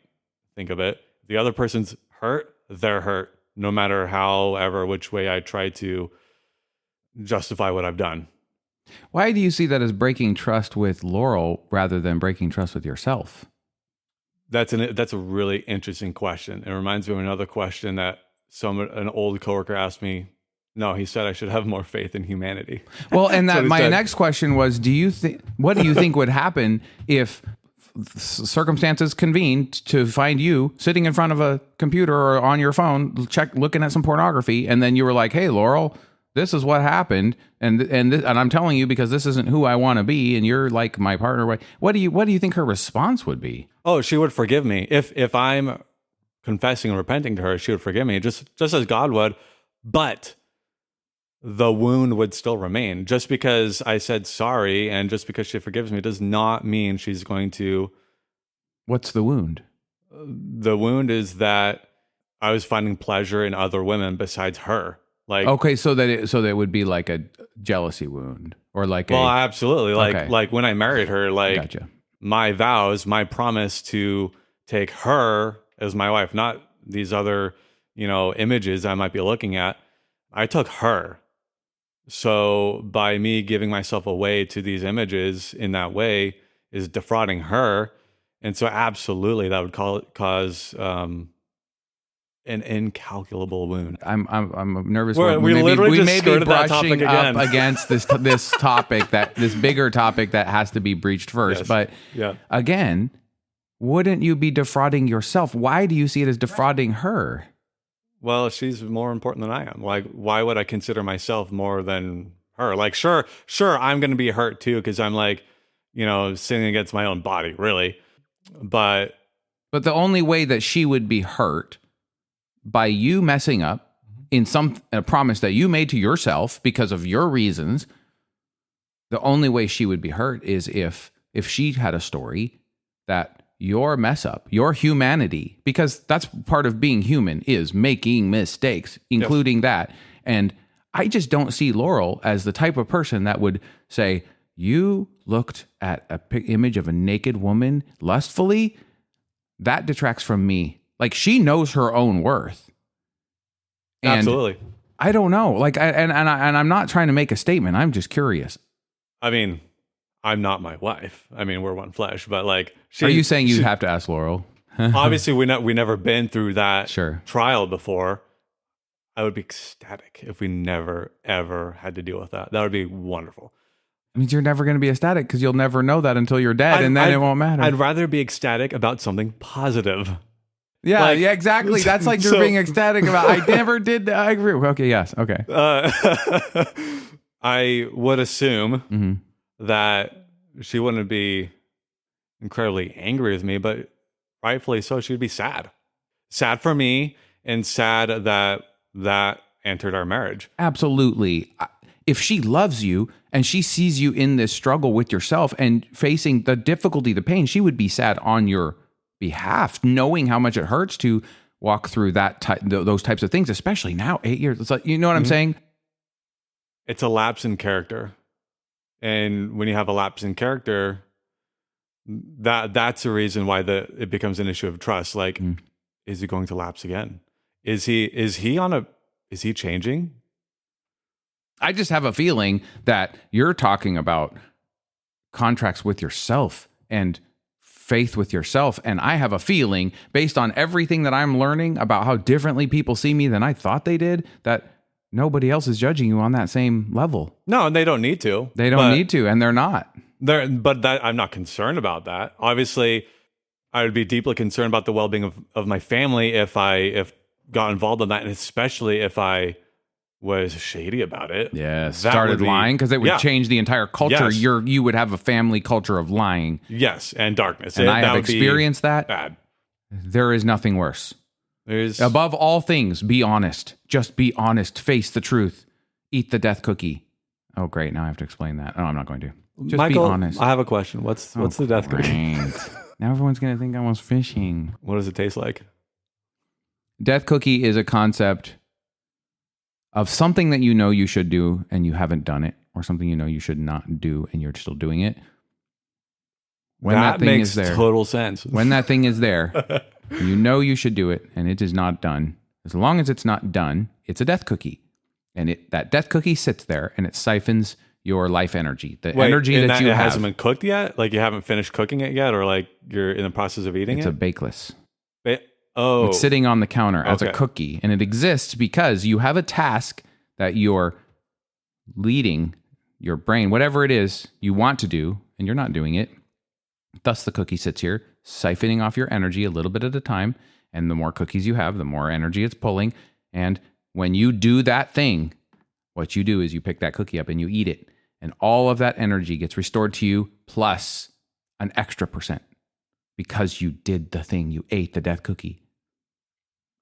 think of it. If the other person's hurt, they're hurt, no matter which way I try to justify what I've done. Why do you see that as breaking trust with Laurel rather than breaking trust with yourself? That's a really interesting question. It reminds me of another question that an old coworker asked me. No, he said I should have more faith in humanity. Well, and that my next question was, what do you think would happen if circumstances convened to find you sitting in front of a computer or on your phone, looking at some pornography, and then you were like, "Hey, Laurel, this is what happened, and I'm telling you because this isn't who I want to be, and you're like my partner." What do you think her response would be? Oh, she would forgive me if I'm confessing and repenting to her. She would forgive me just as God would, but the wound would still remain. Just because I said sorry and just because she forgives me does not mean she's going to. What's the wound? The wound is that I was finding pleasure in other women besides her. Like, okay, so that it would be like a jealousy wound or like absolutely. Okay. Like when I married her, like Gotcha. My vows, my promise to take her as my wife, not these other, images I might be looking at. I took her. So by me giving myself away to these images in that way is defrauding her. And so absolutely that would cause an incalculable wound. I'm nervous. We may be brushing up against this topic, this bigger topic that has to be breached first. Yes. But again, wouldn't you be defrauding yourself? Why do you see it as defrauding her? Well, she's more important than I am. Like, why would I consider myself more than her? Like, sure, I'm going to be hurt too because I'm like, sinning against my own body, really. But the only way that she would be hurt by you messing up in a promise that you made to yourself because of your reasons, the only way she would be hurt is if she had a story that your mess up, your humanity, because that's part of being human is making mistakes, including that. And I just don't see Laurel as the type of person that would say, you looked at an image of a naked woman lustfully. That detracts from me. Like, she knows her own worth. And Absolutely. I don't know. Like, I'm not trying to make a statement. I'm just curious. I mean, I'm not my wife. I mean, we're one flesh, but like, Are you saying you'd have to ask Laurel? Obviously, we never been through that Sure. trial before. I would be ecstatic if we never, ever had to deal with that. That would be wonderful. It means you're never going to be ecstatic because you'll never know that until you're dead, and then it won't matter. I'd rather be ecstatic about something positive. Yeah, exactly. That's like you're being ecstatic about. I never did. I agree. Okay, yes. Okay. I would assume Mm-hmm. that she wouldn't be incredibly angry with me, but rightfully so, she'd be sad. Sad for me and sad that entered our marriage. Absolutely. If she loves you and she sees you in this struggle with yourself and facing the difficulty, the pain, she would be sad on your behalf, knowing how much it hurts to walk through those types of things, especially now, 8 years. It's like, you know what I'm saying? It's a lapse in character. And when you have a lapse in character, that's the reason why it becomes an issue of trust. Like, is he going to lapse again? Is he changing? I just have a feeling that you're talking about contracts with yourself and faith with yourself. And I have a feeling, based on everything that I'm learning about how differently people see me than I thought they did, that nobody else is judging you on that same level. No, and they don't need to. They don't need to, and they're not. I'm not concerned about that. Obviously, I would be deeply concerned about the well-being of my family if got involved in that, and especially if I was shady about it. Yeah, started lying, because it would change the entire culture. Yes. You would have a family culture of lying. Yes, and darkness. And I have experienced that. Bad. There is nothing worse. Above all things, be honest. Just be honest. Face the truth. Eat the death cookie. Oh, great. Now I have to explain that. Oh, I'm not going to. Just Michael, be honest. I have a question. What's the death cookie? Now everyone's going to think I was fishing. What does it taste like? Death cookie is a concept of something that you know you should do and you haven't done it, or something you know you should not do and you're still doing it. When that thing makes is there, total sense. When that thing is there, you know you should do it and it is not done. As long as it's not done, it's a death cookie. And that death cookie sits there and it siphons your life energy. Energy that you it have. hasn't been cooked yet? Like, you haven't finished cooking it yet? Or like you're in the process of eating it's it? It's a bakeless. Oh. It's sitting on the counter as a cookie. And it exists because you have a task that you're leading your brain, whatever it is you want to do, and you're not doing it. Thus, the cookie sits here, siphoning off your energy a little bit at a time. And the more cookies you have, the more energy it's pulling. And when you do that thing, what you do is you pick that cookie up and you eat it. And all of that energy gets restored to you, plus an extra percent, because you did the thing. You ate the death cookie.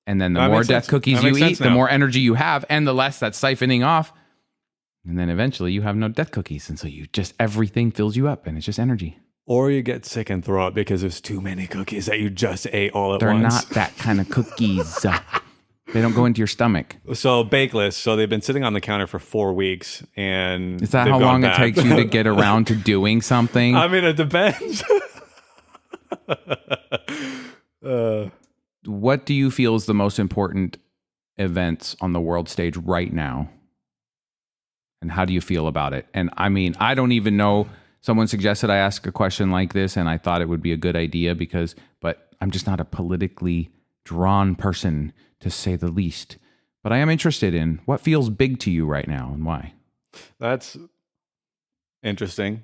And then the more death cookies you eat, the more energy you have, and the less that's siphoning off. And then eventually you have no death cookies. And so everything fills you up and it's just energy. Or you get sick and throw up because there's too many cookies that you just ate all at once. They're not that kind of cookies. They don't go into your stomach. So bakeless. So they've been sitting on the counter for 4 weeks, and is that how long it takes you to get around to doing something? I mean, it depends. What do you feel is the most important events on the world stage right now? And how do you feel about it? And I mean, I don't even know. Someone suggested I ask a question like this, and I thought it would be a good idea but I'm just not a politically drawn person, to say the least. But I am interested in what feels big to you right now and why. That's interesting.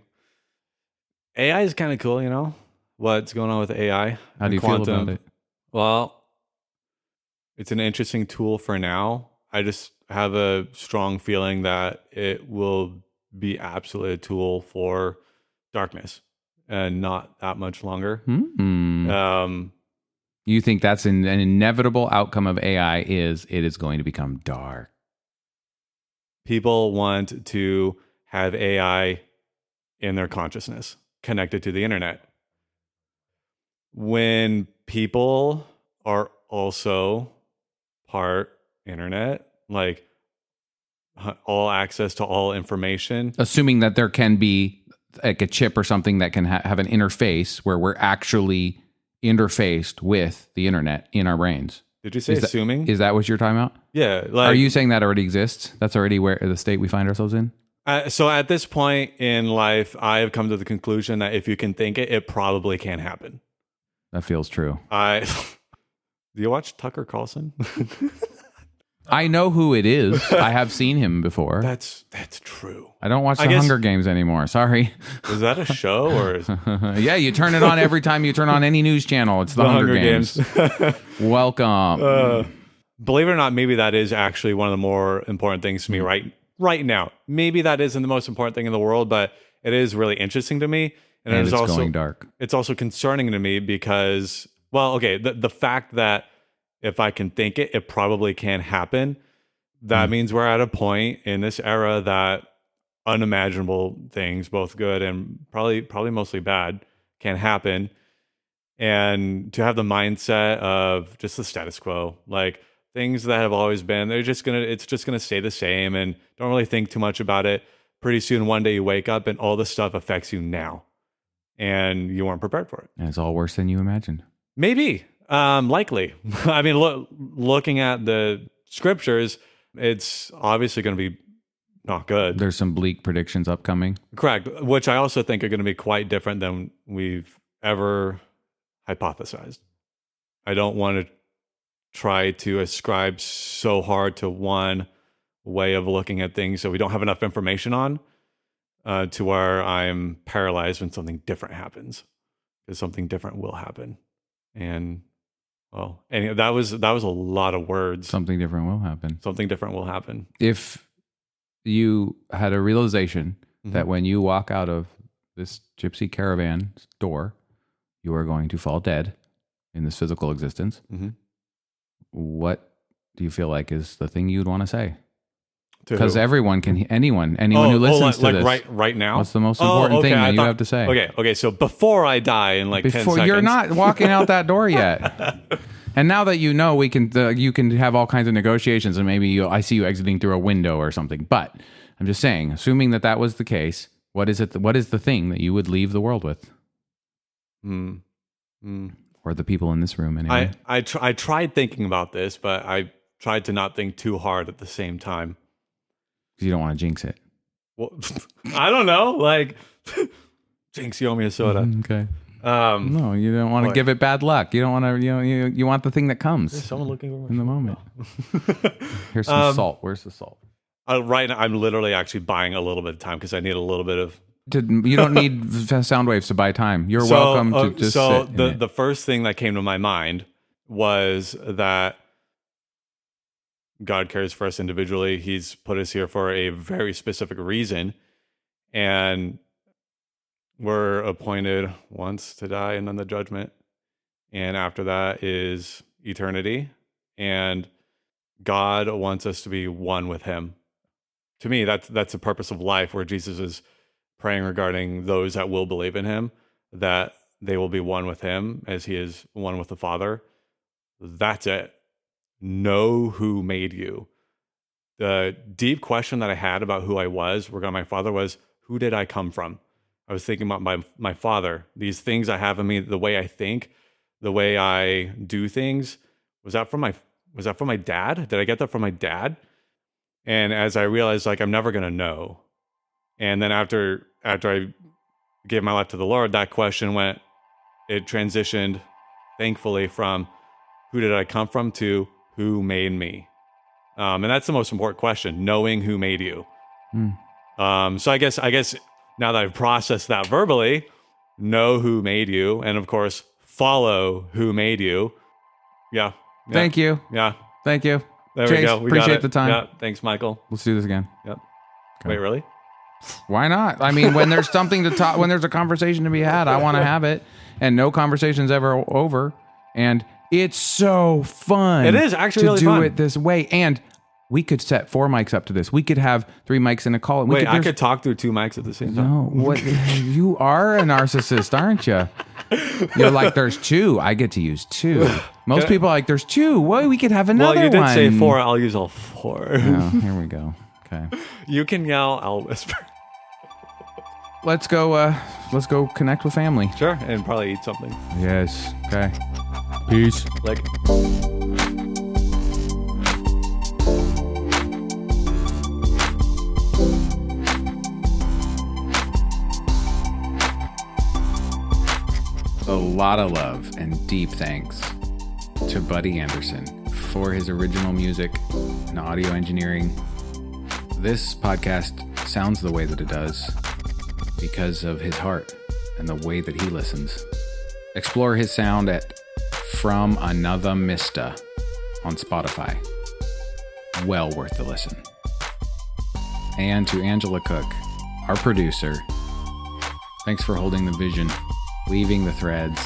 AI is kind of cool, you know? What's going on with AI? How do you feel about it? Well, it's an interesting tool for now. I just have a strong feeling that it will be absolutely a tool for darkness, and not that much longer. You think that's an inevitable outcome of AI? It is going to become dark. People want to have AI in their consciousness, connected to the internet. When people are also part internet, like all access to all information. Assuming that there can be like a chip or something that can have an interface where we're actually interfaced with the internet in our brains. Did you say assuming? Is that what you're talking about? Yeah. Like, are you saying that already exists? That's already where the state we find ourselves in? So at this point in life, I have come to the conclusion that if you can think it, it probably can happen. That feels true. Do you watch Tucker Carlson? I know who it is. I have seen him before. That's true. I don't watch the Hunger Games anymore. Sorry. Is that a show or? Yeah, you turn it on every time you turn on any news channel. It's the Hunger Games. Welcome. Believe it or not, maybe that is actually one of the more important things to me right now. Maybe that isn't the most important thing in the world, but it is really interesting to me. And it's also going dark. It's also concerning to me because, well, okay, the fact that if I can think it, it probably can happen. That means we're at a point in this era that unimaginable things, both good and probably mostly bad, can happen. And to have the mindset of just the status quo, like things that have always been, it's just gonna stay the same, and don't really think too much about it. Pretty soon, one day you wake up and all this stuff affects you now, and you weren't prepared for it. And it's all worse than you imagined. Maybe. Likely. I mean, looking at the scriptures, it's obviously going to be not good. There's some bleak predictions upcoming. Correct. Which I also think are going to be quite different than we've ever hypothesized. I don't want to try to ascribe so hard to one way of looking at things so we don't have enough information on to where I'm paralyzed when something different happens. Because something different will happen. And well, anyway, that was a lot of words. Something different will happen. Something different will happen. If you had a realization that when you walk out of this gypsy caravan door, you are going to fall dead in this physical existence, what do you feel like is the thing you'd want to say? Because anyone who listens to this, right now, what's the most important thing that you have to say? Okay. So before I die in 10 seconds, you're not walking out that door yet. And now that you know, you can have all kinds of negotiations, and maybe I see you exiting through a window or something. But I'm just saying, assuming that was the case, what is it? What is the thing that you would leave the world with? Or the people in this room, anyway. I tried thinking about this, but I tried to not think too hard at the same time. Because you don't want to jinx it. Well, I don't know. Like, jinx, you owe me a soda. Okay. No, you don't want to give it bad luck. You don't want to. You want the thing that comes. Is someone looking over in the moment? Here's some salt. Where's the salt? Right now, I'm literally actually buying a little bit of time because I need a little bit of. You don't need sound waves to buy time. You're welcome to just. So sit the first thing that came to my mind was that God cares for us individually. He's put us here for a very specific reason. And we're appointed once to die and then the judgment. And after that is eternity. And God wants us to be one with him. To me, that's the purpose of life, where Jesus is praying regarding those that will believe in him, that they will be one with him as he is one with the Father. That's it. Know who made you. The deep question that I had about who I was regarding my father was, who did I come from? I was thinking about my father. These things I have in me, the way I think, the way I do things, was that from my dad? Did I get that from my dad? And as I realized, like, I'm never gonna know. And then after I gave my life to the Lord, that question it transitioned, thankfully, from who did I come from to who made me? And that's the most important question, knowing who made you. So I guess now that I've processed that verbally, know who made you, and of course, follow who made you. Yeah. Thank you. Yeah. Thank you. There Chace, we go. We appreciate got it. the time. Yeah. Thanks, Michael. Let's do this again. Yep. Okay. Wait, really? Why not? I mean, when there's something to talk, when there's a conversation to be had, I want to have it, and no conversation's ever over. And it's so fun. It is actually to really do fun. it this way. And we could set 4 mics up to this. We could have 3 mics in a call. And I could talk through 2 mics at the same time. No, what? You are a narcissist, aren't you? You're like, there's 2. I get to use 2. Most people are like, there's 2. Well, we could have another one. Well, you did say 4. I'll use all 4. Oh, here we go. Okay. You can yell. I'll whisper. let's go connect with family. Sure, and probably eat something. Yes. Okay. Peace. Like. A lot of love and deep thanks to Buddy Anderson for his original music and audio engineering. This podcast sounds the way that it does because of his heart and the way that he listens. Explore his sound at From Another Mista on Spotify. Well worth the listen. And to Angela Cook, our producer, thanks for holding the vision, weaving the threads,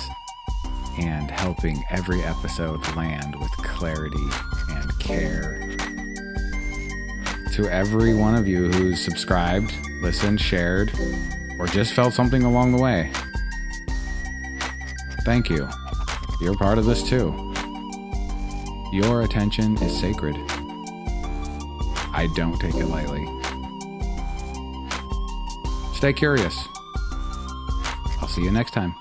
and helping every episode land with clarity and care. To every one of you who's subscribed, listened, shared, or just felt something along the way, thank you. You're part of this too. Your attention is sacred. I don't take it lightly. Stay curious. I'll see you next time.